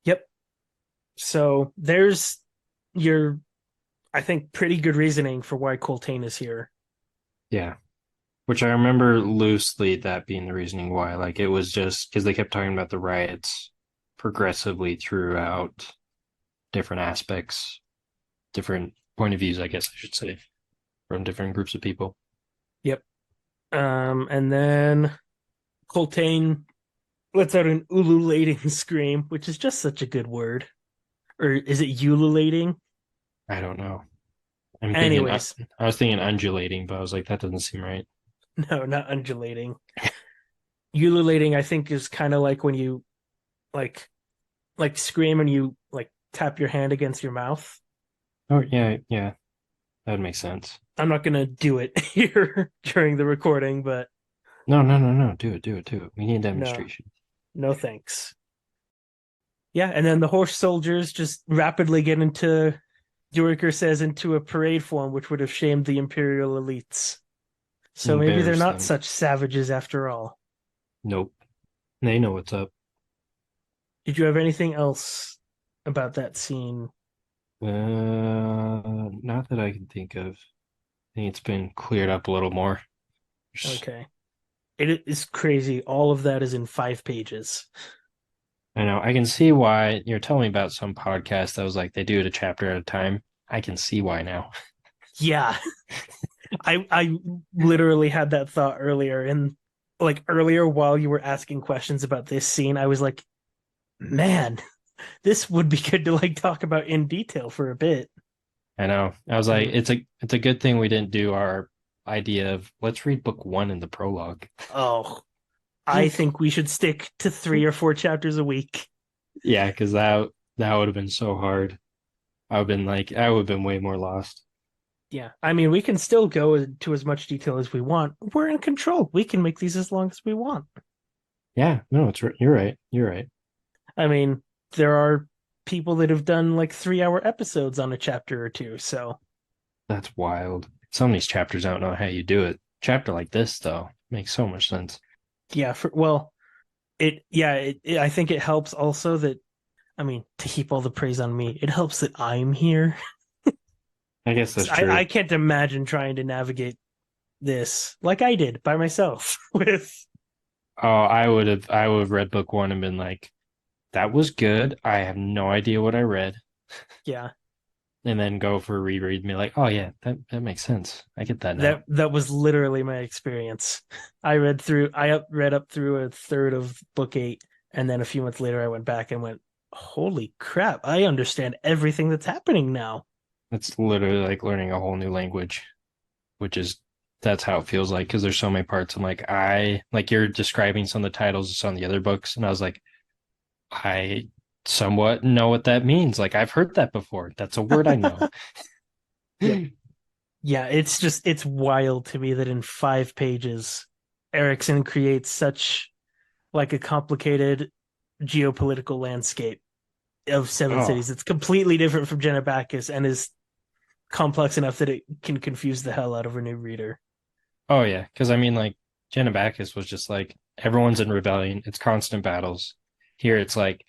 Yep. So there's your, I think, pretty good reasoning for why Coltane is here. Yeah. Which I remember loosely that being the reasoning why. Like it was just because they kept talking about the riots progressively throughout different aspects, different point of views, I guess I should say, from different groups of people. Yep. And then Coltane lets out an ululating scream, which is just such a good word. Or is it ululating? I don't know. I'm thinking, Anyways, I was thinking undulating, but I was like, that doesn't seem right. no, not undulating. Ululating, I think, is kind of like when you like scream and you like tap your hand against your mouth. Oh, yeah, yeah, that makes sense. I'm not gonna do it here during the recording, but No, no, no, no. Do it. We need a no, demonstration. no thanks. Yeah, and then the horse soldiers just rapidly get into, Duiker says, into a parade form, which would have shamed the Imperial elites. So maybe they're Embarrass not them. such savages after all. Nope. They know what's up. Did you have anything else about that scene? Not that I can think of. I think it's been cleared up a little more. Okay. It is crazy. All of that is in 5 pages. I know. I can see why you're telling me about some podcast that was like they do it a chapter at a time. I can see why now. Yeah. I literally had that thought earlier, and like earlier while you were asking questions about this scene, I was like, man, this would be good to like talk about in detail for a bit. I know. I was like, And it's a good thing we didn't do our idea of let's read book one in the prologue. oh, I think we should stick to 3 or 4 chapters a week. Yeah, because that would have been so hard. I would have been way more lost. Yeah, I mean, we can still go into as much detail as we want. We're in control. We can make these as long as we want. Yeah, no, you're right. You're right. I mean, there are people that have done like 3 hour episodes on a chapter or two. So That's wild. Some of these chapters, I don't know how you do it. Chapter like this, though, makes so much sense. yeah, well, I think it helps also that, I mean, to heap all the praise on me, it helps that I'm here. I guess that's I true. can't imagine trying to navigate this like I did by myself with, Oh, I would have read book one and been like, that was good. I have no idea what I read. yeah. and then go for a reread and be like, oh yeah, that makes sense. I get that now. That was literally my experience. I read up through a third of book 8, and then a few months later I went back and went, holy crap, I understand everything that's happening now. It's literally like learning a whole new language, which is that's how it feels like because there's so many parts. I'm like, I like you're describing some of the titles of some of the other books, and I was like, I somewhat know what that means. Like I've heard that before. That's a word I know. Yep. Yeah, it's wild to me that in 5 pages Erickson creates such like a complicated geopolitical landscape of seven Oh, cities. It's completely different from Genebacchus and is complex enough that it can confuse the hell out of a new reader. oh yeah. Because I mean, like Jenna Bacchus was just like everyone's in rebellion. It's constant battles. Here it's like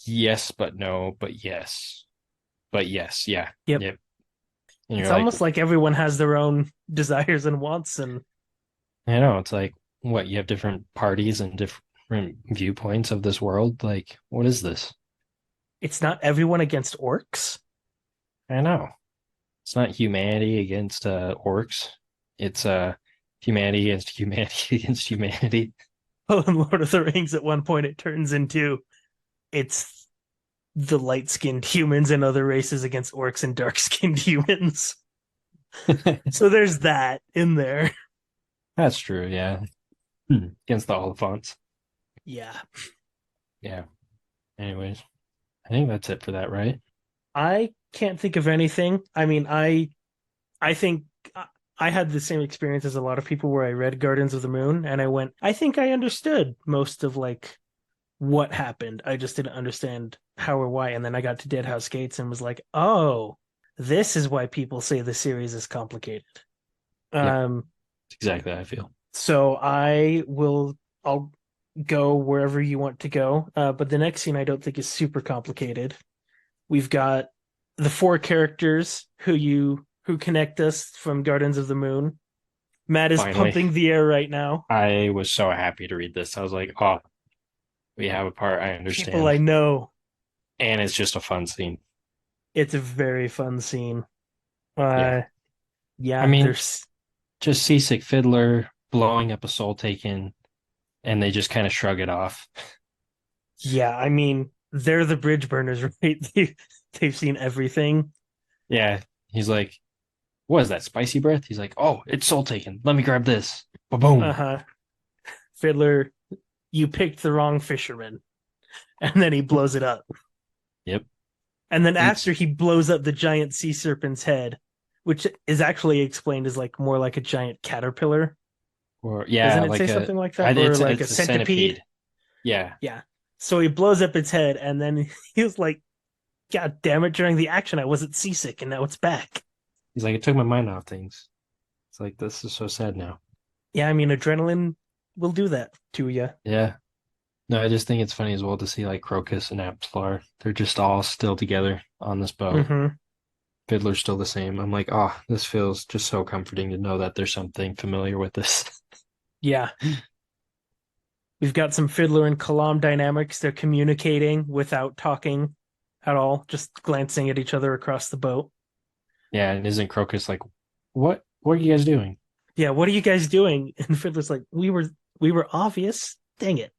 yes, but no, but yes, but yes, yeah, Yep. yep. And It's you're like, almost like everyone has their own desires and wants, and I know it's like what you have different parties and different viewpoints of this world. Like, what is this? it's not everyone against orcs. I know it's not humanity against orcs. It's humanity against humanity against humanity. Well, in Lord of the Rings, at one point, it turns into it's the light skinned humans and other races against orcs and dark skinned humans. So there's that in there. That's true. Yeah, against the Oliphants. Yeah. Yeah. Anyways, I think that's it for that, right? I can't think of anything. I mean, I think I had the same experience as a lot of people where I read Gardens of the Moon and I went, I think I understood most of like what happened. I just didn't understand how or why. And then I got to Deadhouse Gates and was like, oh, this is why people say the series is complicated. Yep. Um, That's exactly how I feel. so I'll go wherever you want to go. But the next scene I don't think is super complicated. We've got the 4 characters who connect us from Gardens of the Moon. Matt is Finally, pumping the air right now. I was so happy to read this. I was like, oh, we have a part I People understand. I know. And it's just a fun scene. It's a very fun scene. Yeah. Uh I yeah, mean, there's just seasick fiddler blowing up a soul taken, and they just kind of shrug it off. yeah, I mean, they're the bridge burners, right? They've seen everything. Yeah. He's like, what is that? Spicy breath? He's like, oh, it's soul taken. Let me grab this. Boom. Uh-huh. Fiddler, you picked the wrong fisherman. And then he blows it up. Yep. And then after It's he blows up the giant sea serpent's head, which is actually explained as like more like a giant caterpillar. or Doesn't yeah, it say like something like that? Or like a it's a centipede? centipede. Yeah. Yeah. So he blows up its head and then he was like, God damn it, during the action I wasn't seasick and now it's back. He's like, it took my mind off things. It's like this is so sad now. Yeah, I mean adrenaline will do that to you. Yeah. No, I just think it's funny as well to see like Crocus and Apslar. They're just all still together on this boat. Mm-hmm. Fiddler's still the same. I'm like, oh, this feels just so comforting to know that there's something familiar with this. Yeah. We've got some Fiddler and Kalam dynamics. They're communicating without talking at all, just glancing at each other across the boat. Yeah, and isn't Crocus like, what are you guys doing? Yeah, what are you guys doing? And Fiddler's like, we were obvious. Dang it.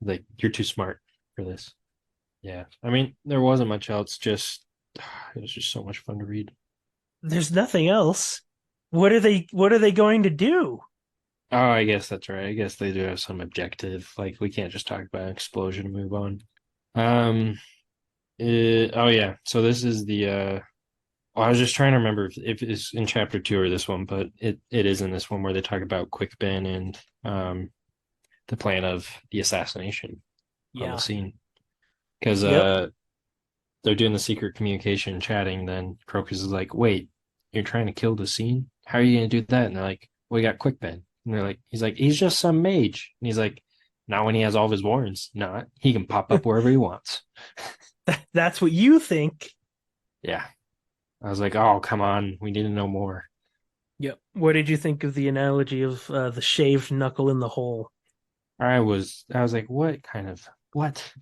Like, you're too smart for this. Yeah. I mean, there wasn't much else, just it was just so much fun to read. There's nothing else. What are they going to do? Oh, I guess that's right. I guess they do have some objective. Like we can't just talk about an explosion and move on. Um oh yeah. So this is the I was just trying to remember if it's in chapter 2 or this one, but it is in this one where they talk about Quick Ben and the plan of the assassination on the Yeah. scene. Because Yep. they're doing the secret communication chatting, then Crocus is like, wait, you're trying to kill the scene? How are you gonna do that? And they're like, we got Quick Ben. And they're like, he's like, he's just some mage. And he's like, not when he has all of his warrants. Not. He can pop up wherever he wants. That's what you think. Yeah. I was like, oh, come on. We need to know more. Yep. What did you think of the analogy of the shaved knuckle in the hole? I was like, what kind of what?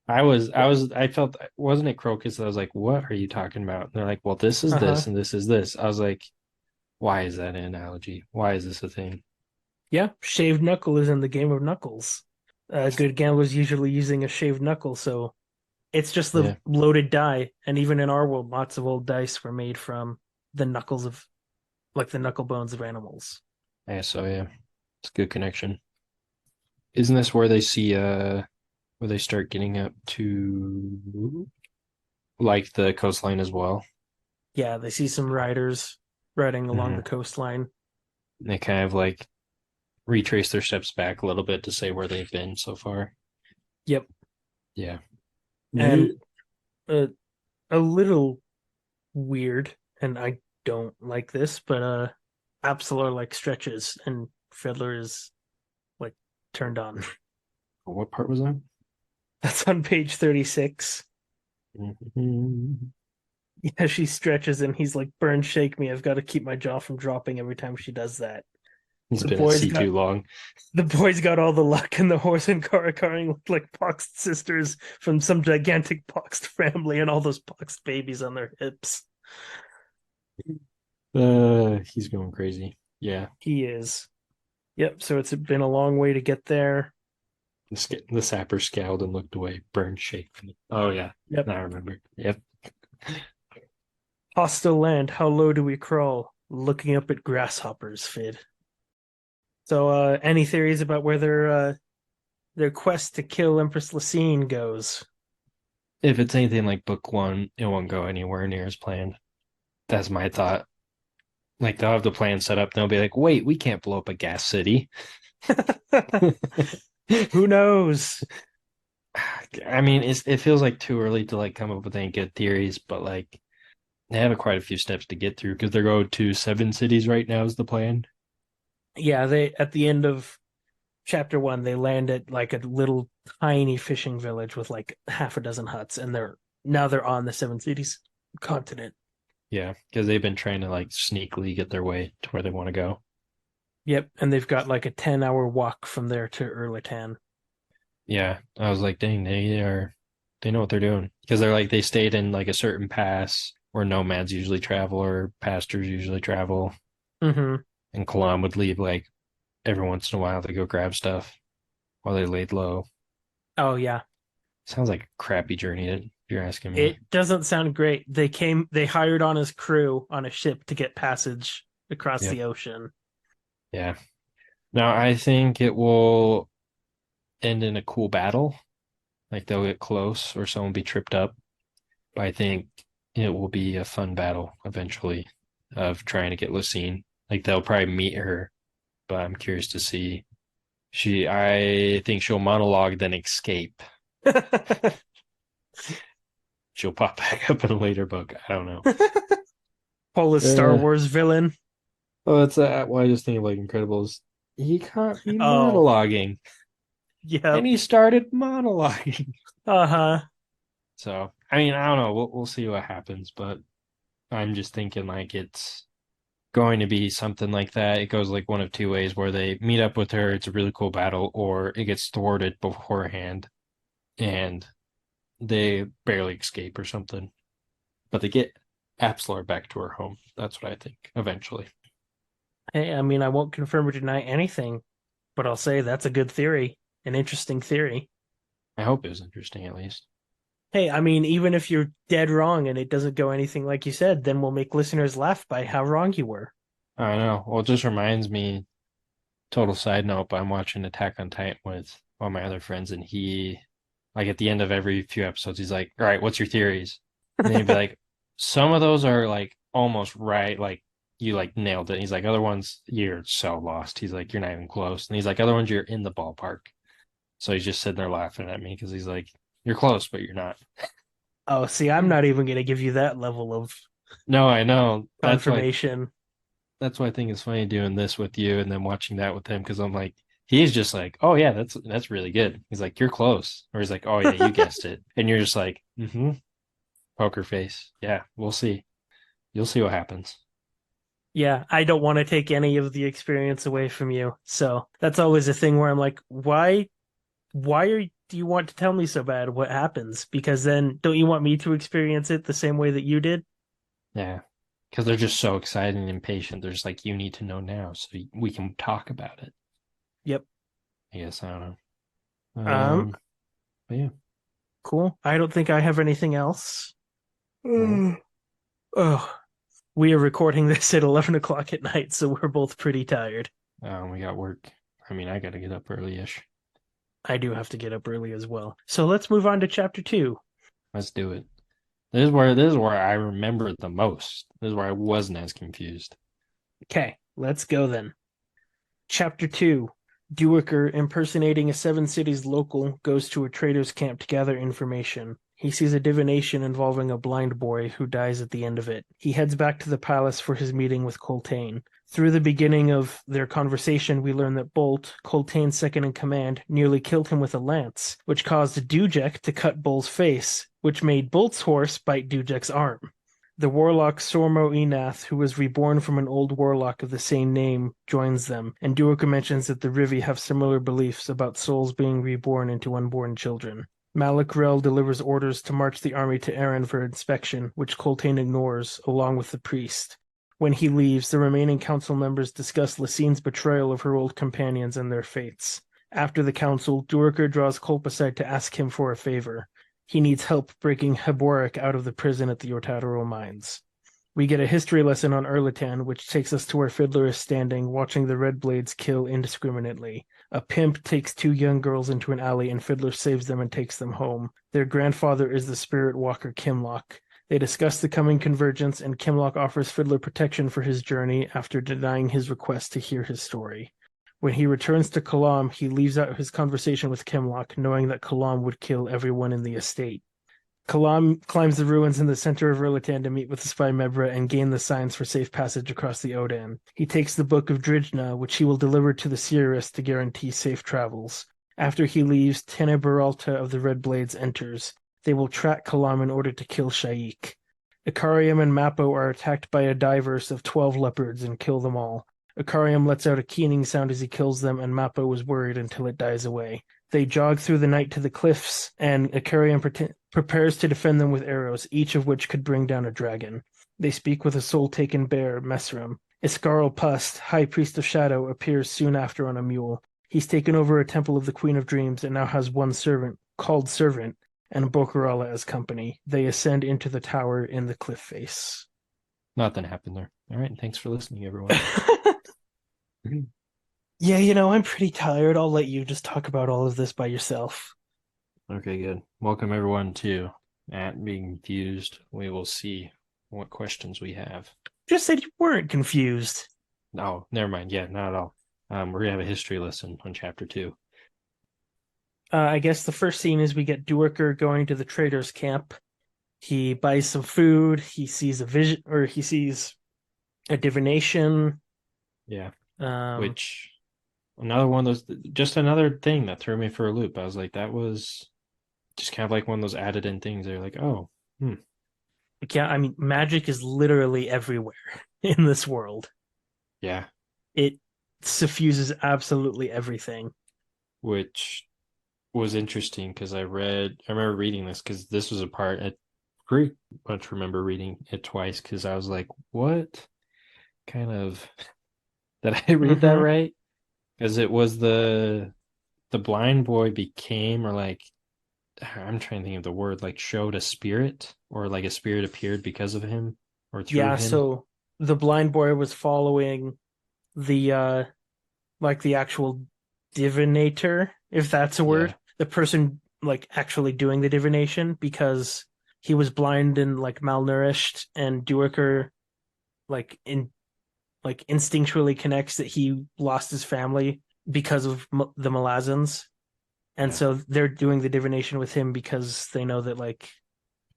I felt, wasn't it Crocus? I was like, what are you talking about? And they're like, well, this is Uh-huh. this and this is this. I was like, why is that an analogy? Why is this a thing? Yeah, shaved knuckle is in the game of Knuckles. A good gambler's usually using a shaved knuckle, so it's just the Yeah, loaded die. And even in our world, lots of old dice were made from the knuckles of, like the knuckle bones of animals. I guess so. Yeah, it's a good connection. Isn't this where they see where they start getting up to like the coastline as well? Yeah, they see some riders riding along the Hmm. coastline. They kind of like retrace their steps back a little bit to say where they've been so far. Yep. Yeah. And New. a, a little weird, and I don't like this, but Absolor like stretches and Fiddler is like turned on. What part was that? That's on page 36. Mhm. Yeah, she stretches and he's like, "Burn, shake me. I've got to keep my jaw from dropping every time she does that." It's The been at boys sea got too long. the boys got all the luck, and the horse and car are carrying looked like poxed sisters from some gigantic poxed family, and all those poxed babies on their hips. He's going crazy. Yeah. He is. Yep. So it's been a long way to get there. The sapper scowled and looked away. Burn, shake me. Oh yeah. Yep. Now I remember. Yep. Hostile land. How low do we crawl? Looking up at grasshoppers, Fid. So, any theories about where their quest to kill Empress Lysine goes? If it's anything like book one, it won't go anywhere near as planned. That's my thought. Like they'll have the plan set up, and they'll be like, "Wait, we can't blow up a gas city." Who knows? I mean, it feels like too early to like come up with any good theories, but like they have quite a few steps to get through because they're going to seven cities right now is the plan. Yeah, they at the end of chapter one, they land at like a little tiny fishing village with like half a dozen huts, and they're on the Seven Cities continent. Yeah, because they've been trying to like sneakily get their way to where they want to go. Yep, and they've got like a 10-hour walk from there to Erlatan. Yeah, I was like, dang, they know what they're doing because they're like they stayed in like a certain pass where nomads usually travel or pastors usually travel, Mm-hmm. and Kalam would leave like every once in a while to go grab stuff while they laid low. Oh yeah, Sounds like a crappy journey, if you're asking me. it doesn't sound great. They hired on his crew on a ship to get passage across Yep. the ocean. Yeah. Now I think it will end in a cool battle. Like they'll get close or someone will be tripped up. But I think it will be a fun battle eventually of trying to get Lucine. Like they'll probably meet her, but I'm curious to see. I think she'll monologue then escape. She'll pop back up in a later book. I don't know. Paul is Star Uh, Wars villain. oh, it's why I just think of like Incredibles. He can't be Oh, monologuing, and yep. he started monologuing. Uh-huh. So I mean, I don't know. We'll see what happens, but I'm just thinking like it's going to be something like that. It goes like one of two ways where they meet up with her, it's a really cool battle, or it gets thwarted beforehand and they barely escape or something. But they get Apslor back to her home. That's what I think eventually. Hey, I mean, I won't confirm or deny anything, but I'll say that's a good theory, an interesting theory. I hope it was interesting at least. Hey, I mean, even if you're dead wrong and it doesn't go anything like you said, then we'll make listeners laugh by how wrong you were. I know. Well, it just reminds me, total side note, but I'm watching Attack on Titan with all my other friends, and he, like at the end of every few episodes, he's like, "All right, what's your theories?" And then he'd be like, "Some of those are like almost right, like you like nailed it." And he's like, "Other ones, you're so lost." He's like, "You're not even close." And he's like, "Other ones, you're in the ballpark." So he's just sitting there laughing at me because he's like, "You're close, but you're not." Oh, see, I'm not even going to give you that level of No, I know. confirmation. That's why I think it's funny doing this with you and then watching that with him because I'm like, he's just like, oh yeah, that's really good. He's like, you're close, or he's like, oh yeah, you guessed it, and you're just like, poker face. Yeah, we'll see. You'll see what happens. Yeah, I don't want to take any of the experience away from you. So that's always a thing where I'm like, why are do you want to tell me so bad what happens? Because then don't you want me to experience it the same way that you did? Yeah. Because they're just so excited and impatient. They're just like, you need to know now so we can talk about it. Yep. I guess I don't know. Um, But yeah. cool. I don't think I have anything else. All right. Mm. Oh, we are recording this at 11 o'clock at night, so we're both pretty tired. We got work. I mean, I got to get up early-ish. I do have to get up early as well. So let's move on to chapter 2. Let's do it. This is where I remember the most. This is where I wasn't as confused. Okay, let's go then. Chapter 2. Duiker, impersonating a Seven Cities local, goes to a trader's camp to gather information. He sees a divination involving a blind boy who dies at the end of it. He heads back to the palace for his meeting with Coltane. Through the beginning of their conversation, we learn that Bolt, Coltane's second in command, nearly killed him with a lance, which caused Dujek to cut Bull's face, which made Bolt's horse bite Dujek's arm. The warlock Sormo Enath, who was reborn from an old warlock of the same name, joins them, and Duiker mentions that the Rivi have similar beliefs about souls being reborn into unborn children. Malakrel delivers orders to march the army to Eren for inspection, which Coltane ignores, along with the priest. When he leaves, the remaining council members discuss Lysine's betrayal of her old companions and their fates. After the council, Duiker draws Culp aside to ask him for a favor. He needs help breaking Haborik out of the prison at the Yortadero mines. We get a history lesson on Erlitan, which takes us to where Fiddler is standing, watching the Red Blades kill indiscriminately. A pimp takes two young girls into an alley, and Fiddler saves them and takes them home. Their grandfather is the spirit walker Kimlock. They discuss the coming convergence, and Kimlock offers Fiddler protection for his journey after denying his request to hear his story. When he returns to Kalam, he leaves out his conversation with Kimlock, knowing that Kalam would kill everyone in the estate. Kalam climbs the ruins in the center of Erlitan to meet with the spy Mebra and gain the signs for safe passage across the Odan. He takes the Book of Drijna, which he will deliver to the Seeress to guarantee safe travels. After he leaves, Tenebralta of the Red Blades enters. They will track Kalam in order to kill Shaik. Ikariam and Mappo are attacked by a diverse of 12 leopards and kill them all. Ikariam lets out a keening sound as he kills them, and Mappo is worried until it dies away. They jog through the night to the cliffs, and Ikariam prepares to defend them with arrows, each of which could bring down a dragon. They speak with a soul-taken bear, Mesram. Iskarl Pust, High Priest of Shadow, appears soon after on a mule. He's taken over a temple of the Queen of Dreams and now has one servant, called Servant, and Bokurala as company. They ascend into the tower in the cliff face. Nothing happened there. All right. Thanks for listening, everyone. Yeah, I'm pretty tired. I'll let you just talk about all of this by yourself. Okay, good. Welcome everyone to At Being Confused. We will see what questions we have. Just said you weren't confused. No, never mind. Yeah, not at all. We're gonna have a history lesson on chapter 2. I guess the first scene is we get Duiker going to the trader's camp. He buys some food. He sees a vision, or he sees a divination. Yeah. Um, Which another one of those, just another thing that threw me for a loop. I was like, that was just kind of like one of those added in things. They're like, oh, yeah, I mean, magic is literally everywhere in this world. yeah. It suffuses absolutely everything. Which was interesting because I remember reading this because this was a part I pretty much remember reading it twice because I was like, what kind of did I read that right? Because it was the blind boy became, or like, I'm trying to think of the word, like showed a spirit, or like a spirit appeared because of him or through Yeah, him. so the blind boy was following the like the actual divinator, if that's a Yeah. word. The person like actually doing the divination because he was blind and like malnourished, and Duiker like instinctually connects that he lost his family because of the Malazans. And Yeah. so they're doing the divination with him because they know that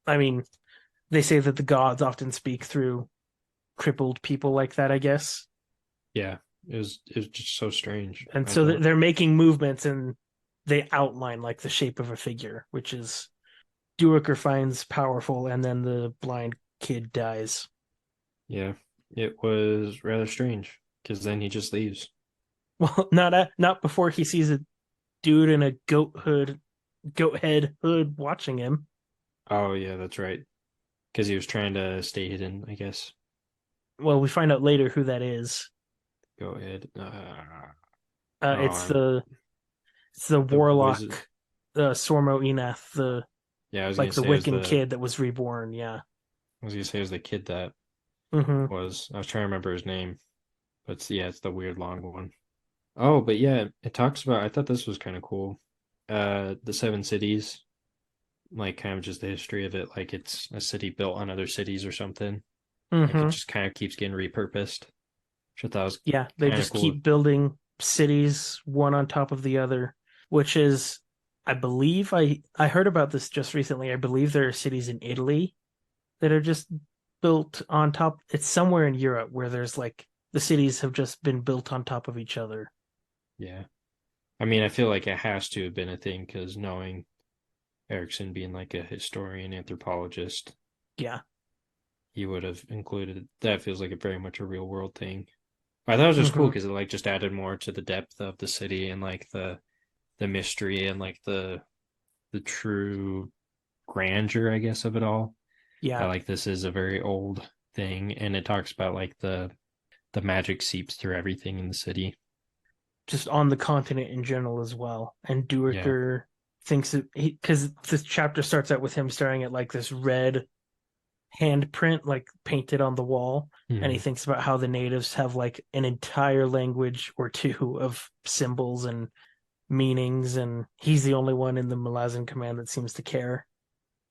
I mean, they say that the gods often speak through crippled people like that, I guess. Yeah. It was just so strange, And I so thought. they're making movements and they outline like the shape of a figure, which is Duiker finds powerful, and then the blind kid dies. Yeah. It was rather strange because then he just leaves. Well, not before he sees a dude in a goat hood goat head hood watching him. Oh yeah, that's right. Because he was trying to stay hidden, I guess. Well, we find out later who that is. Go ahead. Uh, Oh, it's the it's the the warlock, wizard. Sormo Enath, the Yeah, I was gonna like the say it was Wiccan the. kid that was reborn. Yeah. I was gonna say it was the kid that Mm-hmm. was. I was trying to remember his name, but yeah, it's the weird long one. Oh, but yeah, it talks about. I thought this was kind of cool. The seven cities, like kind of just the history of it, like it's a city built on other cities or something. Like it Mm-hmm. just kind of keeps getting repurposed, which I thought was Yeah, they kind of just cool. keep building cities one on top of the other, which is, I believe, I heard about this just recently. I believe there are cities in Italy that are just built on top. It's somewhere in Europe where there's like the cities have just been built on top of each other. Yeah, I mean, I feel like it has to have been a thing because knowing Erickson being like a historian, anthropologist, Yeah. he would have included that. Feels like a very much a real world thing. I thought it was just cool Mm-hmm. because it like just added more to the depth of the city and like the mystery and like the true grandeur, I guess, of it all. That Yeah. like this is a very old thing, and it talks about like the magic seeps through everything in the city. Just on the continent in general as well. And Yeah. Duiker thinks it because this chapter starts out with him staring at like this red handprint like painted on the wall, and he Mm-hmm. thinks about how the natives have like an entire language or two of symbols and meanings, and he's the only one in the Malazan command that seems to care.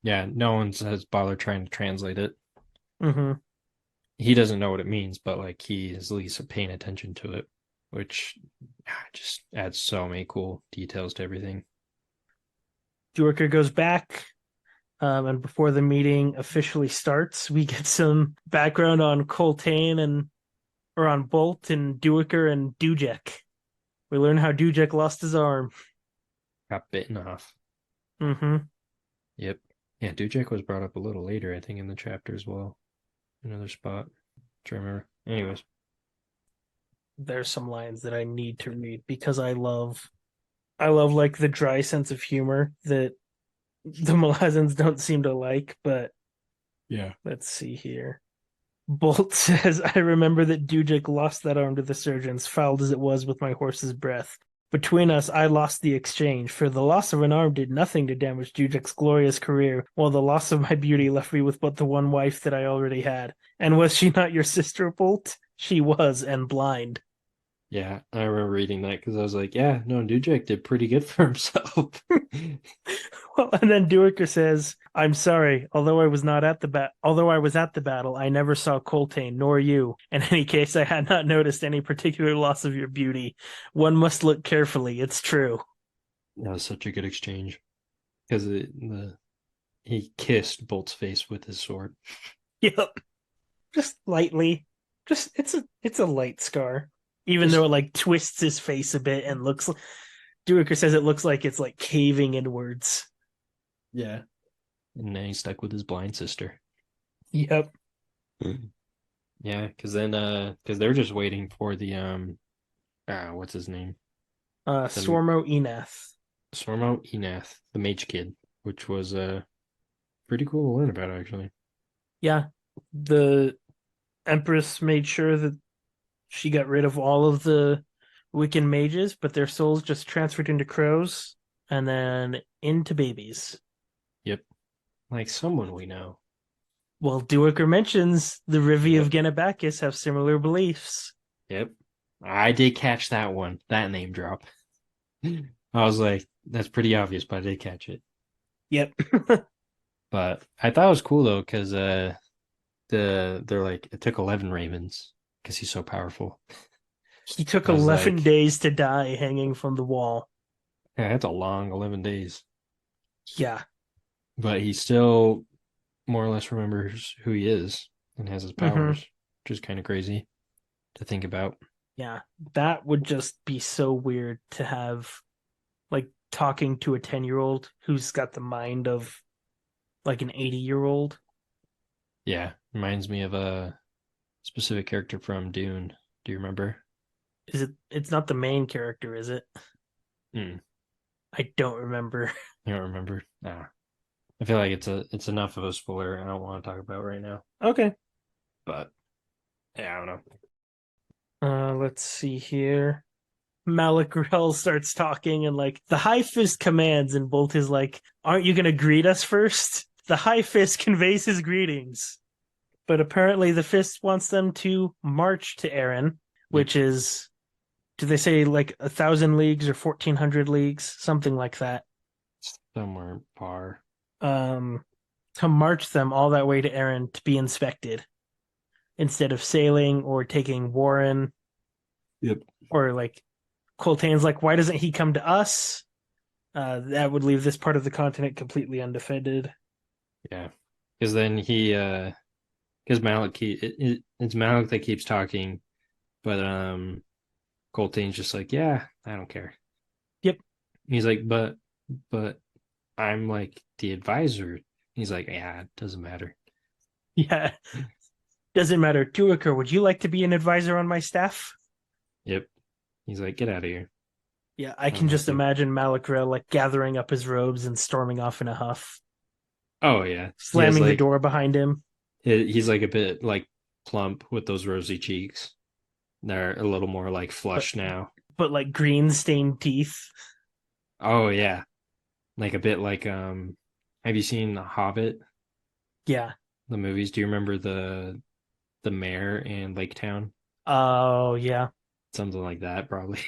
Yeah, no one has bothered trying to translate it. Mm-hmm. He doesn't know what it means, but like he is at least paying attention to it, which just adds so many cool details to everything. Duiker goes back, and before the meeting officially starts, we get some background on Coltane and or on Bolt and Duiker and Dujek. We learn how Dujek lost his arm. Got bitten off. Mm-hmm. Yep. Yeah, Dujek was brought up a little later, I think, in the chapter as well. Another spot. Trying to remember. Anyways, There's some lines that I need to read because I love like the dry sense of humor that the Malazans don't seem to like, but yeah. let's see here. Bolt says, I remember that Dujik lost that arm to the surgeons, fouled as it was with my horse's breath. Between us, I lost the exchange, for the loss of an arm did nothing to damage Dujik's glorious career, while the loss of my beauty left me with but the one wife that I already had. And was she not your sister, Bolt? She was, and blind. Yeah, I remember reading that because I was like, yeah, no, Dujek did pretty good for himself. Well, and then Duiker says, "I'm sorry. Although I was at the battle, I never saw Coltane nor you. In any case, I had not noticed any particular loss of your beauty. One must look carefully. It's true." That was such a good exchange because the he kissed Bolt's face with his sword. Yep, just lightly. Just it's a light scar, even though Just it like twists his face a bit and looks. Duiker says it looks like it's like caving inwards. yeah, and then he's stuck with his blind sister. Yep. Yeah, because then because they're just waiting for the what's his name? The Sormo Enath. Sormo Enath, the mage kid, which was pretty cool to learn about actually. Yeah, the Empress made sure that she got rid of all of the Wiccan mages, but their souls just transferred into crows and then into babies. Yep, like someone we know. Well, Duiker mentions the Rivi of Yep, Genebacchus have similar beliefs. yep. I did catch that one, that name drop. I was like, that's pretty obvious, but I did catch it. Yep. But I thought it was cool though, because they're like it took 11 ravens because he's so powerful. He took I was 11 like, days to die hanging from the wall. yeah, that's a long 11 days. Yeah. But he still more or less remembers who he is and has his Hmm. powers, which is kind of crazy to think about. Yeah. That would just be so weird to have like talking to a 10-year-old who's got the mind of like an 80-year-old. Yeah, reminds me of a specific character from Dune. Do you remember? It's not the main character, is it? Hmm. I don't remember. You don't remember? Nah. I feel like it's enough of a spoiler I don't want to talk about right now. Okay. But yeah, I don't know. Let's see here. Malacrel starts talking and like the High Fist commands, and Bolt is like, "Aren't you gonna greet us first?" The High Fist conveys his greetings, but apparently the Fist wants them to march to Aaron, Yep. which is, do they say like 1,000 leagues or 1,400 leagues, something like that? Somewhere par. Um, to march them all that way to Aaron to be inspected instead of sailing or taking Warren, Yep. or like Coltane's like, why doesn't he come to us? That would leave this part of the continent completely undefended. Yeah. Because then because it's Malik that keeps talking, but Coltane's just like, yeah, I don't care. Yep. He's like, but I'm like the advisor. He's like, yeah, it doesn't matter. Yeah. Doesn't matter. Duiker, would you like to be an advisor on my staff? Yep. He's like, get out of here. Yeah, I I can don't have just to. imagine Malacrel like gathering up his robes and storming off in a huff, Oh yeah. He has slamming the like door behind him. he's like a bit like plump with those rosy cheeks. They're a little more like But flush now. like green stained teeth. Oh yeah. Like a bit like have you seen The Hobbit, Yeah. the movies? Do you remember the mayor in Lake Town? Oh yeah. Something like that, probably.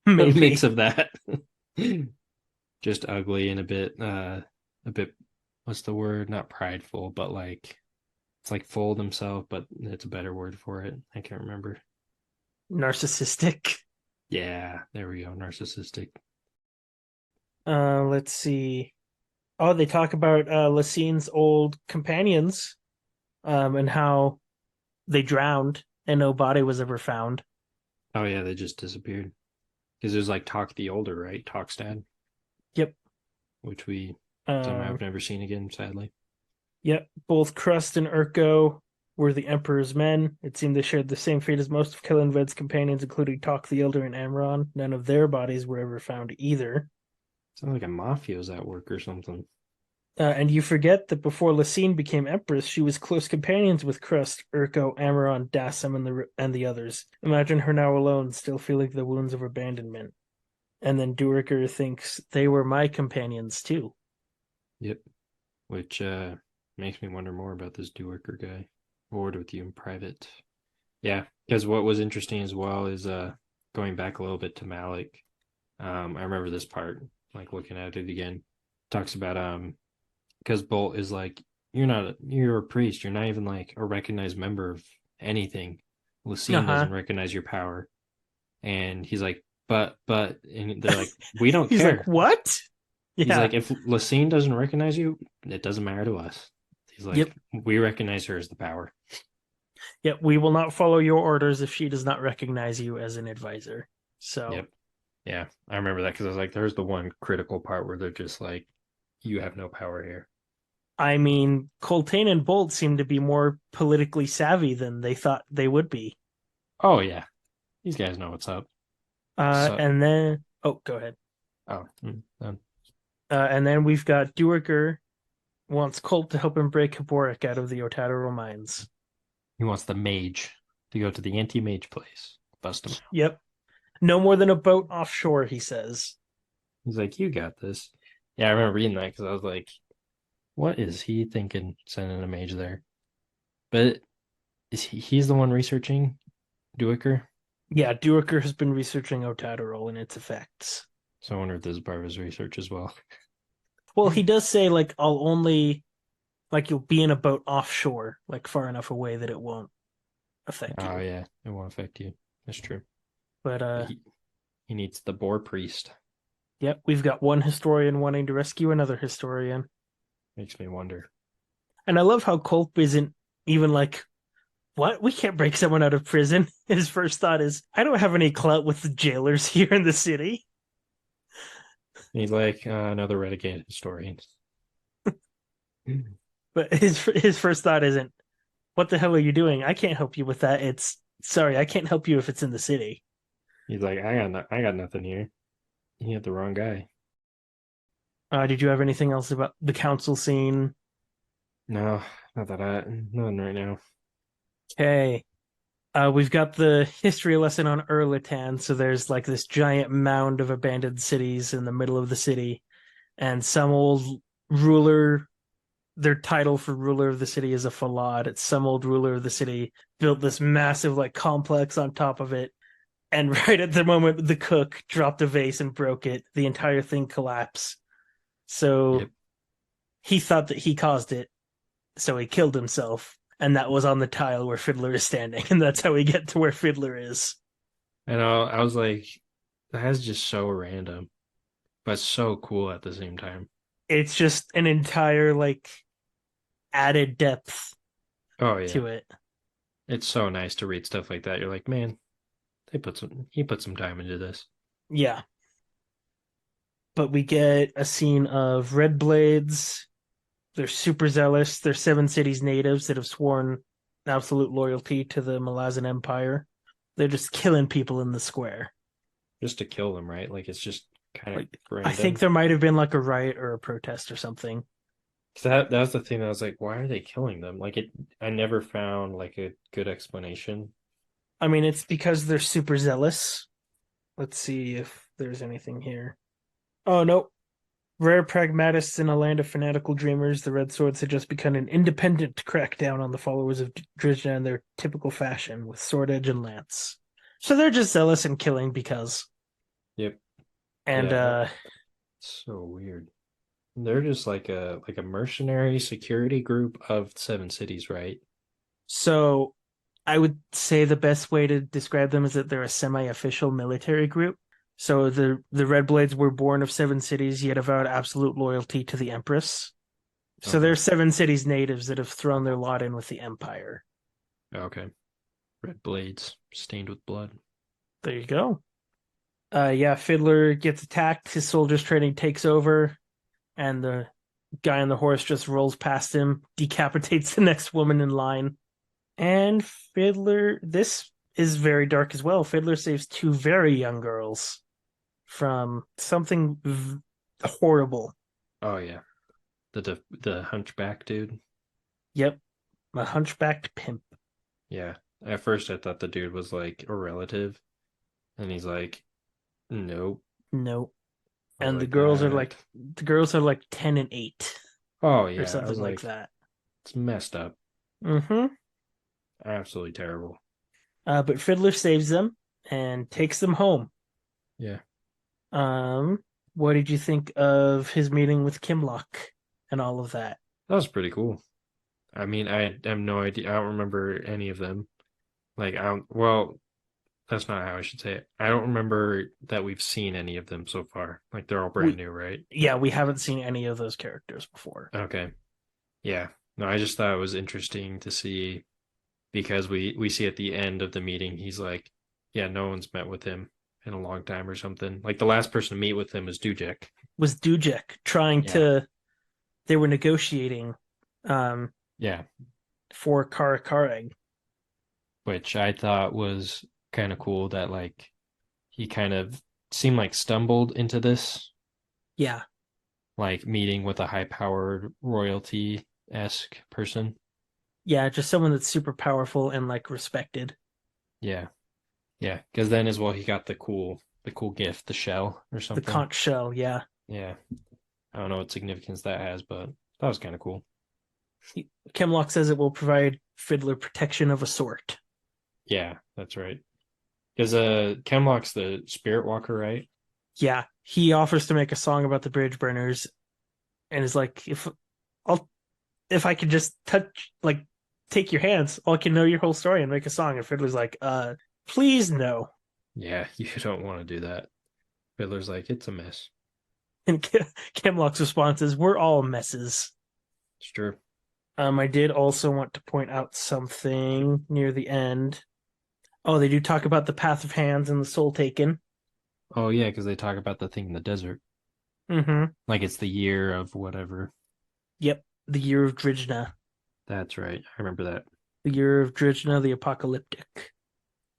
A mix Maybe. of that. Just ugly and a bit what's the word? Not prideful, but like it's like full of himself, but it's a better word for it. I can't remember. Narcissistic. Yeah, there we go. Narcissistic. Let's see. Oh, they talk about Lacine's old companions, and how they drowned and no body was ever found. Oh yeah, they just disappeared. Because there's like Talk the Older, right? Talk's dad, Yep. which we somehow have Um, never seen again, sadly. yep. Both Crust and Urko were the Emperor's men. It seemed they shared the same fate as most of Kellanved's companions, including Talk the Elder and Amron. None of their bodies were ever found either. Sounds like a mafio's at work or something. And you forget that before Lacine became Empress, she was close companions with Crust, Urko, Amaron, Dassam, and the others. Imagine her now alone, still feeling the wounds of abandonment. And then Duerker thinks they were my companions too. Yep. Which makes me wonder more about this Duerker guy. Forward with you in private. Yeah, because what was interesting as well is going back a little bit to Malik. I remember this part, like looking at it again. Talks about because Bolt is like, you're a priest, you're not even like a recognized member of anything. Uh Lucine huh. doesn't recognize your power. And he's like, but and they're like, we don't He's like, care. what? He's Yeah. like, if Lucine doesn't recognize you, it doesn't matter to us. He's Yep. like, we recognize her as the power. Yep. We will not follow your orders if she does not recognize you as an advisor. So, Yep. Yeah. I remember that because I was like, there's the one critical part where they're just like, you have no power here. I mean, Coltane and Bolt seem to be more politically savvy than they thought they would be. Oh yeah. These guys know what's up. So And then, oh, go ahead. oh And then we've got Duerker wants Colt to help him break Haborik out of the Otadero mines. he wants the mage to go to the anti-mage place. Bust him out. Yep. No more than a boat offshore, he says. He's like, you got this. Yeah, I remember reading that because I was like, what is he thinking sending a mage there? But he's the one researching Duiker? Yeah, Duerker has been researching Otadero and its effects. So I wonder if this is part of his research as well. Well, he does say, like, I'll only, like, you'll be in a boat offshore, like, far enough away that it won't affect Oh you. yeah, it won't affect you. That's true. But, But he needs the boar priest. yep, we've got one historian wanting to rescue another historian. Makes me wonder. And I love how Culp isn't even like, what? We can't break someone out of prison. His first thought is, I don't have any clout with the jailers here in the city. He's like another renegade historian. But his first thought isn't, what the hell are you doing? I can't help you with that. It's, sorry, I can't help you if it's in the city. He's like, I got nothing here. You had the wrong guy. Did you have anything else about the council scene? No, nothing right now. Okay. We've got the history lesson on Erlatan. So there's like this giant mound of abandoned cities in the middle of the city, and some old ruler, their title for ruler of the city is a falad. It's some old ruler of the city built this massive like complex on top of it. And right at the moment the cook dropped a vase and broke it, the entire thing collapsed. So Yep. he thought that he caused it, so he killed himself. And that was on the tile where Fiddler is standing. And that's how we get to where Fiddler is. And I was like, that is just so random, but so cool at the same time. It's just an entire like added depth Oh yeah. to it. It's so nice to read stuff like that. You're like, man, he put some time into this. Yeah. But we get a scene of Red Blades. They're super zealous. They're Seven Cities natives that have sworn absolute loyalty to the Malazan Empire. They're just killing people in the square. Just to kill them, right? Like it's just kind of Like, I think random. there might have been like a riot or a protest or something. 'Cause that was the thing that I was like, why are they killing them? Like it I never found like a good explanation. I mean, it's because they're super zealous. Let's see if there's anything here. Oh, no. Rare pragmatists in a land of fanatical dreamers, the Red Swords had just begun an independent crackdown on the followers of Drizna in their typical fashion, with sword edge and lance. So they're just zealous and killing because. Yep. And Yeah, so weird. They're just like a mercenary security group of seven cities, right? so I would say the best way to describe them is that they're a semi-official military group. So the Red Blades were born of seven cities, yet avowed absolute loyalty to the Empress. So they're Okay. seven cities natives that have thrown their lot in with the Empire. Okay. Red blades stained with blood. There you go. Yeah, Fiddler gets attacked. His soldiers training takes over, and the guy on the horse just rolls past him, decapitates the next woman in line. And Fiddler, this is very dark as well. Fiddler saves two very young girls from something horrible. Oh yeah. The hunchback dude. Yep, a hunchbacked pimp. Yeah. At first I thought the dude was like a relative, and he's like, nope. Nope. I was And like, that. the girls are like 10 and 8 Oh or yeah. I something was like like, that. it's messed up. Mm-hmm. Absolutely terrible. But Fiddler saves them and takes them home. Yeah. Um, what did you think of his meeting with Kimlock and all of that? That was pretty cool. I mean, I have no idea. I don't remember any of them. Like, I don't, well, that's not how I should say it. I don't remember that we've seen any of them so far. Like, they're all brand We new, right? Yeah, we haven't seen any of those characters before. Okay. Yeah. No, I just thought it was interesting to see because we see at the end of the meeting, he's like, yeah, no one's met with him in a long time or something. Like, the last person to meet with him was Dujek. Was Dujek trying Yeah. to? They were negotiating um, Yeah. for Karakareg. Which I thought was kind of cool that, like, he kind of seemed like stumbled into this Yeah, like meeting with a high powered royalty esque person. yeah, just someone that's super powerful and like respected. Yeah. Yeah. Because then as well he got the cool gift, the shell or The something. conch shell, yeah. Yeah. I don't know what significance that has, but that was kind of cool. Kimlock says it will provide Fiddler protection of a sort. Yeah, that's right. Because Chemlock's the spirit walker, right? Yeah, he offers to make a song about the bridge burners, and is like, I'll if I could just take your hands, I can know your whole story and make a song. And Fiddler's like, please no. Yeah, you don't want to do that. Fiddler's like, it's a mess. And Kimlock's response is, we're all messes. It's true. I did also want to point out something near the end. Oh, they do talk about the Path of Hands and the Soul Taken. Oh yeah, because they talk about the thing in the desert. Mm-hmm. Like it's the year of whatever. Yep. The Year of Drijna. That's right. I remember that. The Year of Drijna, the Apocalyptic.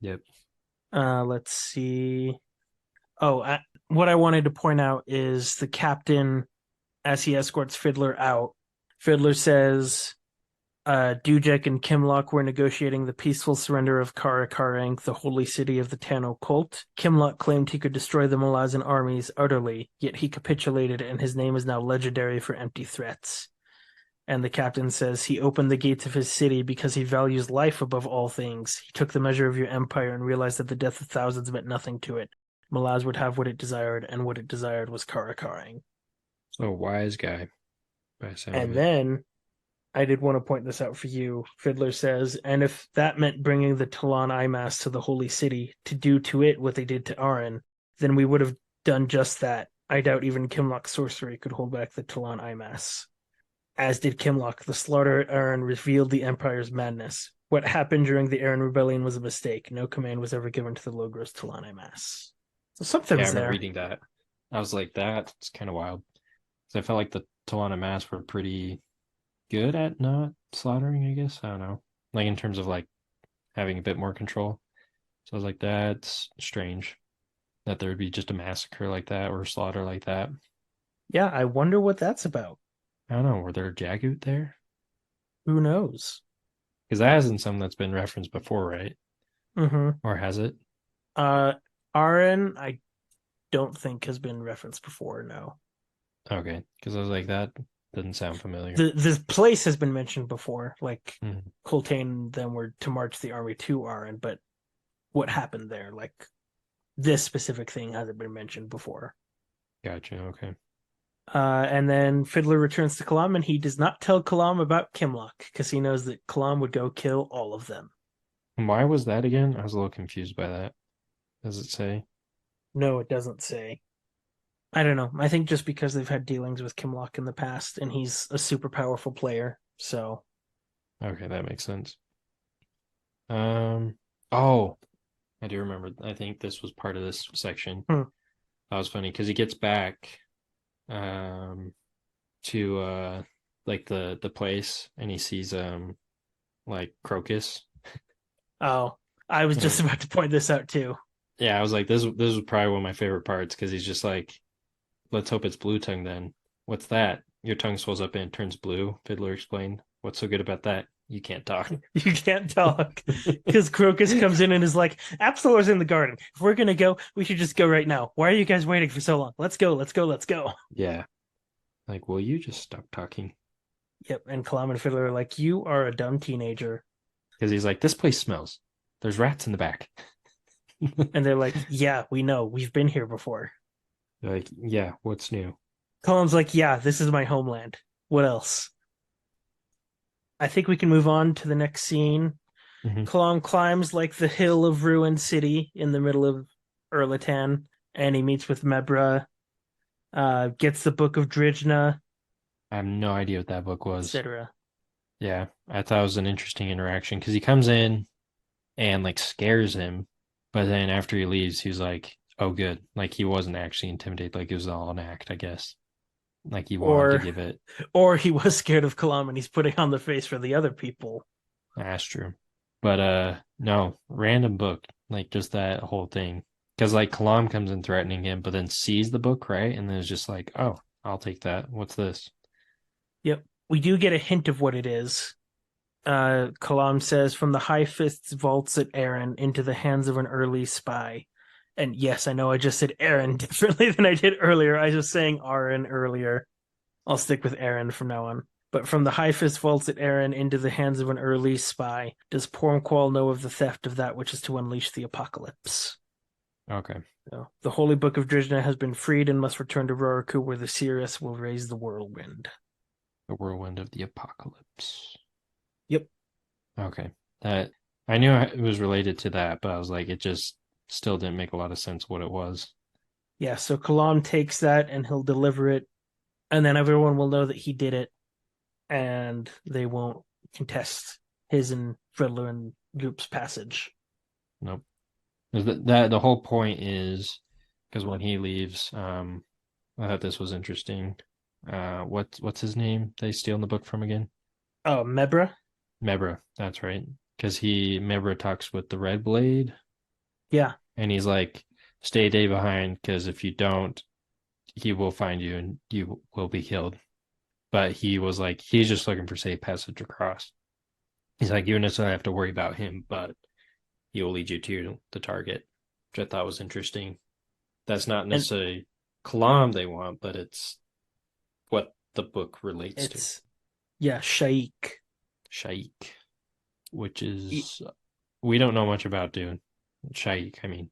Yep. Let's see. Oh, what I wanted to point out is the captain. as he escorts Fiddler out. Fiddler says Dujek and Kimlock were negotiating the peaceful surrender of Karakarang, the holy city of the Tano cult. Kimlock claimed he could destroy the Malazan armies utterly, yet he capitulated, and his name is now legendary for empty threats. And the captain says he opened the gates of his city because he values life above all things. He took the measure of your empire and realized that the death of thousands meant nothing to it. Malaz would have what it desired, and what it desired was Karakarang. So wise guy, by the sound of And it. then I did want to point this out for you. Fiddler says, and if that meant bringing the Talon Imas to the holy city to do to it what they did to Aran, then we would have done just that. I doubt even Kimlock's sorcery could hold back the Talon Imas. As did Kimlock, the slaughter at Aran revealed the Empire's madness. What happened during the Aran Rebellion was a mistake. No command was ever given to the Logros Talon Imas. So Yeah, I something's remember there. reading that. I was like, that's kind of wild. Because I felt like the Talana Mass were pretty good at not slaughtering, I guess. I don't know. Like in terms of like having a bit more control. So I was like, that's strange that there would be just a massacre like that or slaughter like that. Yeah, I wonder what that's about. I don't know. Were there Jagut there? Who knows? Because that hasn't something that's been referenced before, right? Mm-hmm. Or has it? Uh, Aran, I don't think has been referenced before. No, Okay. Because I was like, that doesn't sound familiar. the place has been mentioned before. Like Mhm. Coltane and them were to march the army to Aran, but what happened there? Like this specific thing hasn't been mentioned before. Gotcha. Okay. And then Fiddler returns to Kalam, and he does not tell Kalam about Kimlock because he knows that Kalam would go kill all of them. And why was that again? I was a little confused by that. Does it say? No, it doesn't say. I don't know. I think just because they've had dealings with Kimlock in the past, and he's a super powerful player, so Okay, that makes sense. Oh, I do remember. I think this was part of this section. hmm. That was funny because he gets back um to like the place and he sees like Crocus. Oh, I was just And about to point this out too. yeah, I was like, this was probably one of my favorite parts because he's just like, let's hope it's blue tongue then. What's that? Your tongue swells up and it turns blue, Fiddler explained. What's so good about that? You can't talk. You can't talk because Crocus comes in and is like, Absolor's in the garden. If we're gonna go, we should just go right now. Why are you guys waiting for so long? Let's go, let's go, let's go. Yeah. Like, will you just stop talking? Yep, and Kalam and Fiddler are like, you are a dumb teenager. Because he's like, this place smells. There's rats in the back. And they're like, yeah, we know. We've been here before. Like, yeah, what's new? Kalam's like, yeah, this is my homeland. What else? I think we can move on to the next scene. Mhm. Kalam climbs like the hill of ruined city in the middle of Erlatan, and he meets with Mebra, gets the Book of Drijna, I have no idea what that book was. etc. Yeah, I thought it was an interesting interaction because he comes in and like scares him, but then after he leaves, he's like, "Oh, good." Like he wasn't actually intimidated. Like it was all an act, I guess. Like he wanted to Or give it. or he was scared of Kalam and he's putting on the face for the other people. That's true. But no, random book. Like just that whole thing. Because like Kalam comes in threatening him, but then sees the book, right? And then is just like, "Oh, I'll take that. What's this?" Yep. We do get a hint of what it is. Kalam says, from the high fist's vaults at Aaron into the hands of an early spy. And yes, I know I just said Aaron differently than I did earlier. I was saying Aaron earlier. I'll stick with Aaron from now on. But from the high fist vaults at Aaron into the hands of an early spy, does Pormqual know of the theft of that which is to unleash the apocalypse? Okay. So, the Holy Book of Drijna has been freed and must return to Roriku, where the Sirius will raise the whirlwind. The whirlwind of the apocalypse. Yep. Okay. That I knew it was related to that, but I was like, it just still didn't make a lot of sense what it was. Yeah, so Kalam takes that and he'll deliver it, and then everyone will know that he did it, and they won't contest his and Fiddler and Goop's passage. Nope. That the whole point is because when he leaves, I thought this was interesting. What's his name they steal in the book from again? Oh, Mebra? Mebra, that's right. Because Mebra talks with the Red Blade, Yeah. and he's like, "Stay a day behind, because if you don't, he will find you and you will be killed. But he was like, he's just looking for safe passage across. He's like, you don't necessarily have to worry about him, but he will lead you to the target, which I thought was interesting. That's not And necessarily Kalam they want, but it's what the book relates to. it's yeah, Shaik. Shaik, which is we don't know much about Dune. Shaik, I mean,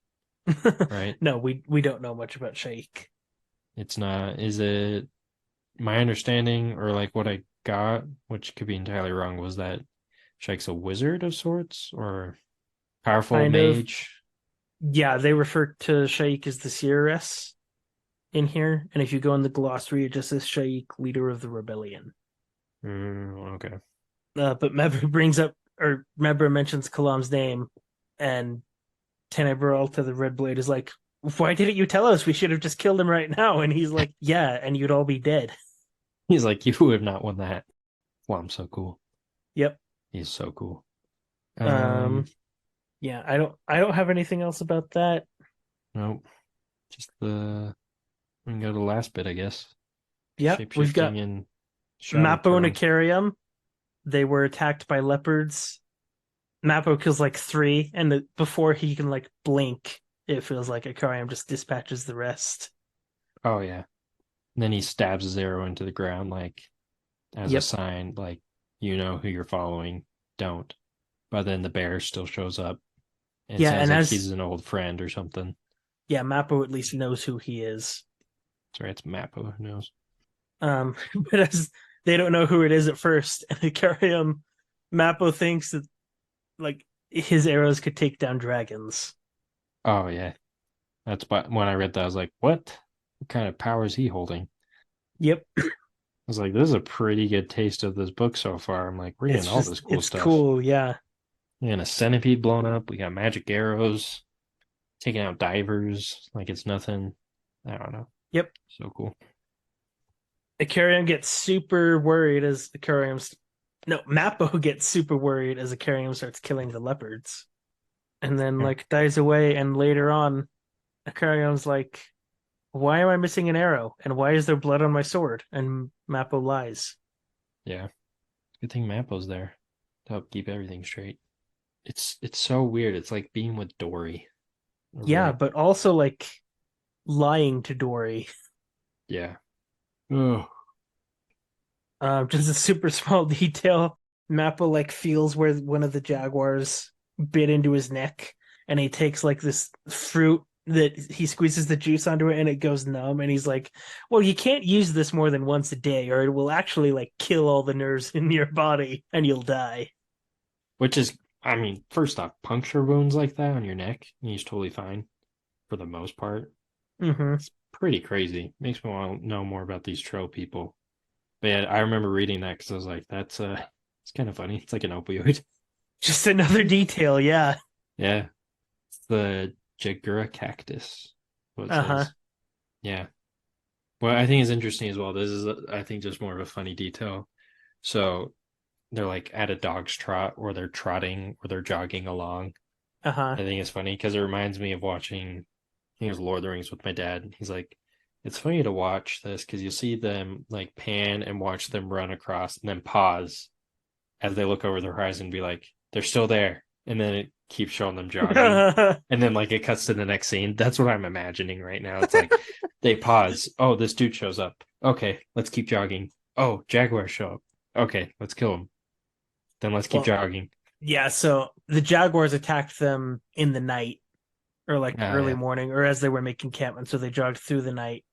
right? No, we don't know much about Shaik. It's not. Is it my understanding or like what I got, which could be entirely wrong, was that Shaik's a wizard of sorts or powerful Kind of. mage? Yeah, they refer to Shaik as the Seeress in here, and if you go in the glossary, it just says Shaik, leader of the rebellion. Okay. But Mebra brings up, or Mebra mentions Kalam's name, and Tenebril to the Red Blade is like, "Why didn't you tell us? We should have just killed him right now." And he's like, "Yeah, and you'd all be dead." He's like, you have not won that. Well, I'm so cool. Yep. He's so cool. Um. Yeah, I don't have anything else about that. Nope. Just we can go to the last bit, I guess. Yep. We've got Shapeshifting and shadow Mappo and pearls. Icarium. They were attacked by leopards. Mappo kills like three, and before he can like blink, it feels like Icarium just dispatches the rest. Oh yeah. And then he stabs his arrow into the ground, like as a Yep. sign, like you know who you're following. Don't. But then the bear still shows up and Yeah, says and like as he's an old friend or something. yeah, Mappo at least knows who he is. Sorry, it's Mappo. Who knows? But as they don't know who it is at first, and Icarium, Mappo thinks that like his arrows could take down dragons. Oh yeah. That's when I read that, I was like, what? What kind of power is he holding? Yep, I was like, this is a pretty good taste of this book so far. I'm like, we're getting it's all just this cool it's stuff. cool. Yeah. We got a centipede blown up. We got magic arrows, taking out divers like it's nothing. I don't know. Yep. So cool. Icarium gets super worried as Icarium's no, Mappo gets super worried as Icarium starts killing the leopards. And then Yeah. like dies away, and later on, Icarium's like, why am I missing an arrow? And why is there blood on my sword? And Mappo lies. Yeah. Good thing Mappo's there to help keep everything straight. It's so weird. It's like being with Dory. Yeah, Right. but also like lying to Dory. Yeah. Oh. Just a super small detail. Mappa like feels where one of the jaguars bit into his neck, and he takes like this fruit that he squeezes the juice onto it, and it goes numb. And he's like, "Well, you can't use this more than once a day, or it will actually like kill all the nerves in your body, and you'll die." Which is, I mean, first off, puncture wounds like that on your neck, and he's totally fine for the most part. Mm-hmm. It's pretty crazy. Makes me want to know more about these troll people. But yeah, I remember reading that because I was like, it's kind of funny. It's like an opioid. Just another detail, yeah. Yeah, it's the Jagura cactus. What it Uh-huh. says. Yeah. What I think is interesting as well. This is, I think, just more of a funny detail. So they're like at a dog's trot, or they're trotting, or they're jogging along. Uh-huh. I think it's funny because it reminds me of watching, I think it was Lord of the Rings with my dad. He's like, it's funny to watch this because you'll see them like pan and watch them run across and then pause as they look over the horizon and be like, they're still there. And then it keeps showing them jogging. And then like it cuts to the next scene. That's what I'm imagining right now. It's like they pause. Oh, this dude shows up. Okay, let's keep jogging. Oh, jaguars show up. Okay, let's kill him. Then let's keep Well, jogging. yeah, so the jaguars attacked them in the night, or like Ah, early yeah. morning, or as they were making camp, and so they jogged through the night.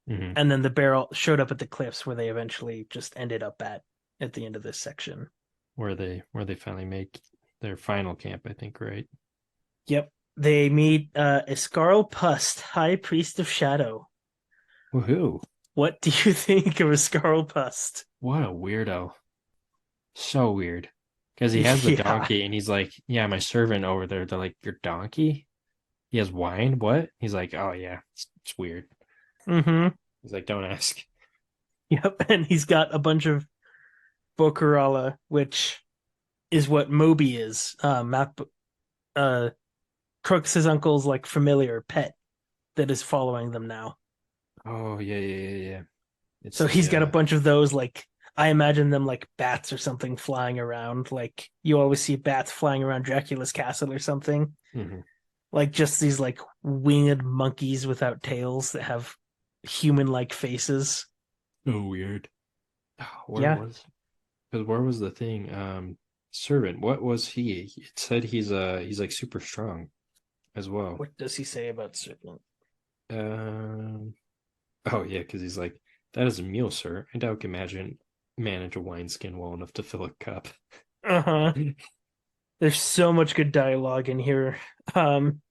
Hmm. And then the barrel showed up at the cliffs where they eventually just ended up at the end of this section. Where they finally make their final camp, I think, right? Yep. They meet Iskarl Pust, High Priest of Shadow. Woohoo. What do you think of Iskarl Pust? What a weirdo. So weird. Because he has the Yeah. donkey and he's like, yeah, my servant over there. They're like, your donkey? He has wine? What? He's like, oh, yeah, it's weird. Mm-hmm. He's like, don't ask. Yep. And he's got a bunch of Bokurala, which is what Moby is. Crooks's uncle's like familiar pet that is following them now. Oh yeah, yeah, yeah, yeah. It's So the he's got a bunch of those, like I imagine them like bats or something flying around. Like you always see bats flying around Dracula's castle or something. mhm. Like just these like winged monkeys without tails that have human-like faces. Oh weird. Where Yeah. was because where was the thing? Servant. What was he? It said he's like super strong as well. What does he say about Serpent? Um. Oh yeah, because he's like that is a meal, sir. I doubt can imagine manage a wineskin well enough to fill a cup. Uh-huh. There's so much good dialogue in here. Um,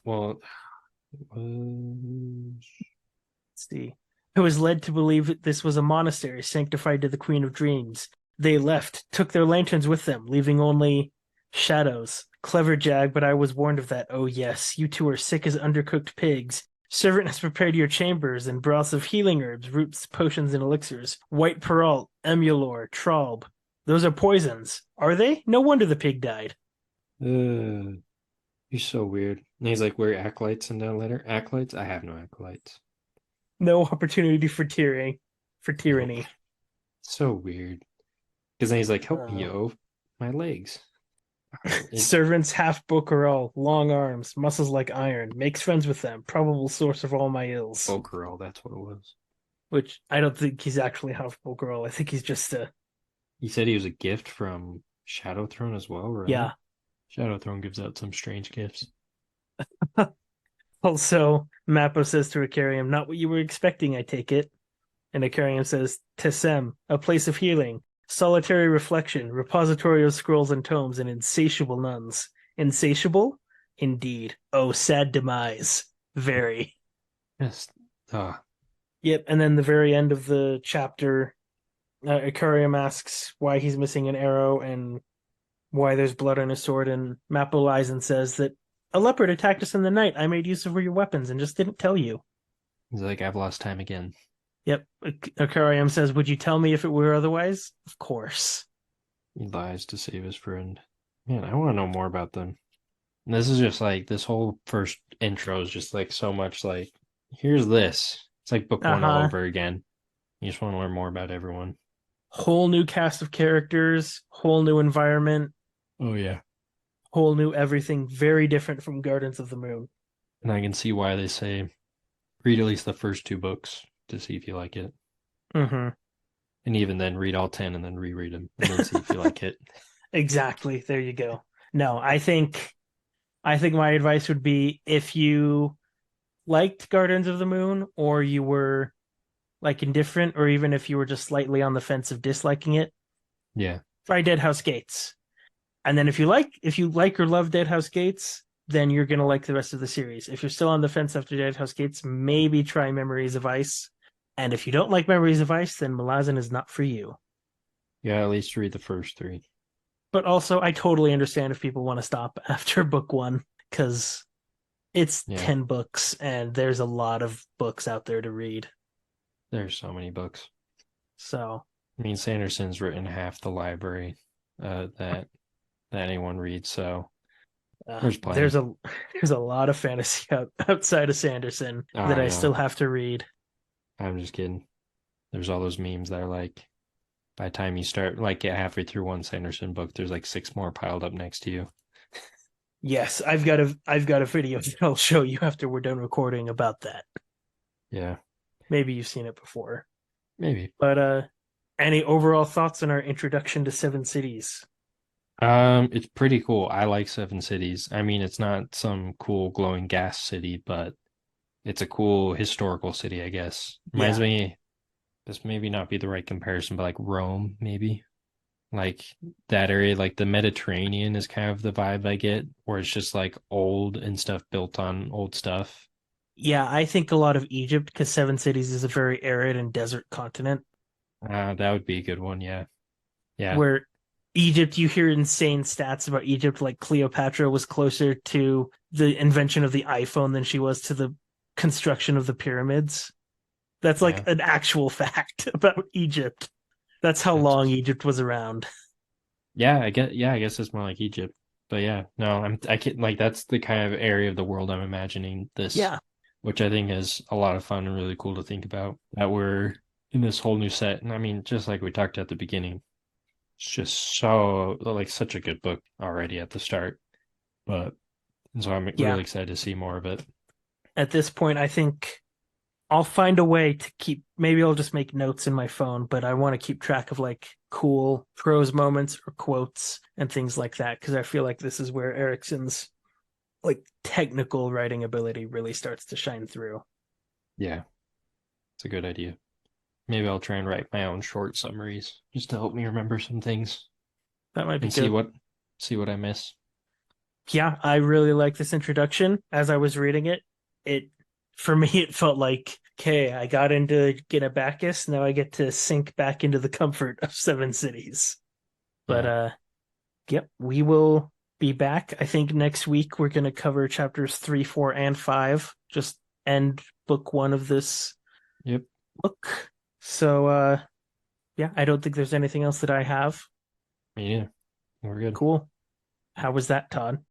Well, was let's see. Who was led to believe that this was a monastery sanctified to the Queen of Dreams. They left, took their lanterns with them, leaving only shadows. Clever Jag, but I was warned of that. Oh yes, you two are sick as undercooked pigs. Servant has prepared your chambers and broths of healing herbs, roots, potions, and elixirs. White peralt, emulor, traub. Those are poisons. Are they? No wonder the pig died. uh, you're so weird. And he's like, we're acolytes in that letter. Acolytes? I have no acolytes. No opportunity for tyranny. For Nope. tyranny. So weird. Because then he's like, help me, Uh, yo, my legs. It Servants half Bocarol, long arms, muscles like iron, makes friends with them, probable source of all my ills. Bokerel, that's what it was. Which I don't think he's actually half Bocarol. I think he's just a He said he was a gift from Shadow Throne as well, right? yeah. Shadow Throne gives out some strange gifts. Also, Mappo says to Icarium, not what you were expecting, I take it. And Icarium says, Tessem, a place of healing, solitary reflection, repository of scrolls and tomes, and insatiable nuns. Insatiable? Indeed. Oh, sad demise. Very. Yes. Uh, Yep. And then the very end of the chapter, Icarium asks why he's missing an arrow and why there's blood on his sword, and Mappo lies and says that a leopard attacked us in the night. I made use of your weapons and just didn't tell you. he's like, I've lost time again. Yep. Akariam says, would you tell me if it were otherwise? Of course. He lies to save his friend. Man, I want to know more about them. And this is just like this whole first intro is just like so much like, here's this. It's like book one all Uh-huh. over again. You just want to learn more about everyone. Whole new cast of characters, whole new environment, Oh yeah. whole new everything, very different from Gardens of the Moon. And I can see why they say read at least the first two books to see if you like it. Mm-hmm. And even then read all 10 and then reread them and then see if you like it. Exactly. There you go. No, I think my advice would be if you liked Gardens of the Moon or you were like indifferent, or even if you were just slightly on the fence of disliking it, Yeah. try Deadhouse Gates. And then if you like or love Deadhouse Gates, then you're gonna like the rest of the series. If you're still on the fence after Deadhouse Gates, maybe try Memories of Ice. And if you don't like Memories of Ice, then Malazan is not for you. Yeah, at least read the first three. But also, I totally understand if people want to stop after book one because it's Yeah. 10 books and there's a lot of books out there to read. There's so many books. So I mean, Sanderson's written half the library that anyone reads, so there's there's plenty. a there's a lot of fantasy outside of Sanderson Oh, that I I know. still have to read. I'm just kidding. There's all those memes that are like, by the time you start, like, get halfway through one Sanderson book, there's like six more piled up next to you. Yes, I've got a video that I'll show you after we're done recording about that. Yeah, Maybe you've seen it before. maybe. But any overall thoughts on our introduction to Seven Cities? It's pretty cool. I like Seven Cities. I mean, it's not some cool glowing gas city, but it's a cool historical city, I guess. Reminds Yeah. me, this maybe not be the right comparison, but like Rome, maybe. Like that area, like the Mediterranean is kind of the vibe I get, where it's just like old and stuff built on old stuff. Yeah, I think a lot of Egypt because Seven Cities is a very arid and desert continent That would be a good one. Yeah. Yeah. where Egypt, you hear insane stats about Egypt, like Cleopatra was closer to the invention of the iPhone than she was to the construction of the pyramids. That's like Yeah. an actual fact about Egypt. That's how long That's Egypt was around. yeah, I guess it's more like Egypt. But yeah, no, I can't like that's the kind of area of the world I'm imagining this Yeah. which I think is a lot of fun and really cool to think about. That we're in this whole new set. And I mean, just like we talked at the beginning, it's just so like such a good book already at the start. But and so I'm Yeah. really excited to see more of it. At this point, I think I'll find a way to keep, maybe I'll just make notes in my phone, but I want to keep track of like cool prose moments or quotes and things like that because I feel like this is where Erickson's like technical writing ability really starts to shine through. Yeah, it's a good idea. Maybe I'll try and write my own short summaries just to help me remember some things That might be and good. see what I miss. Yeah, I really like this introduction. As I was reading it, it for me it felt like, okay, I got into Bacchus, now I get to sink back into the comfort of Seven Cities. But Yeah. yep, we will be back. I think next week we're going to cover chapters 3, 4, and 5. Just end book 1 of this Yep. book. So yeah, I don't think there's anything else that I have. Me neither. We're good. Cool. How was that, Todd?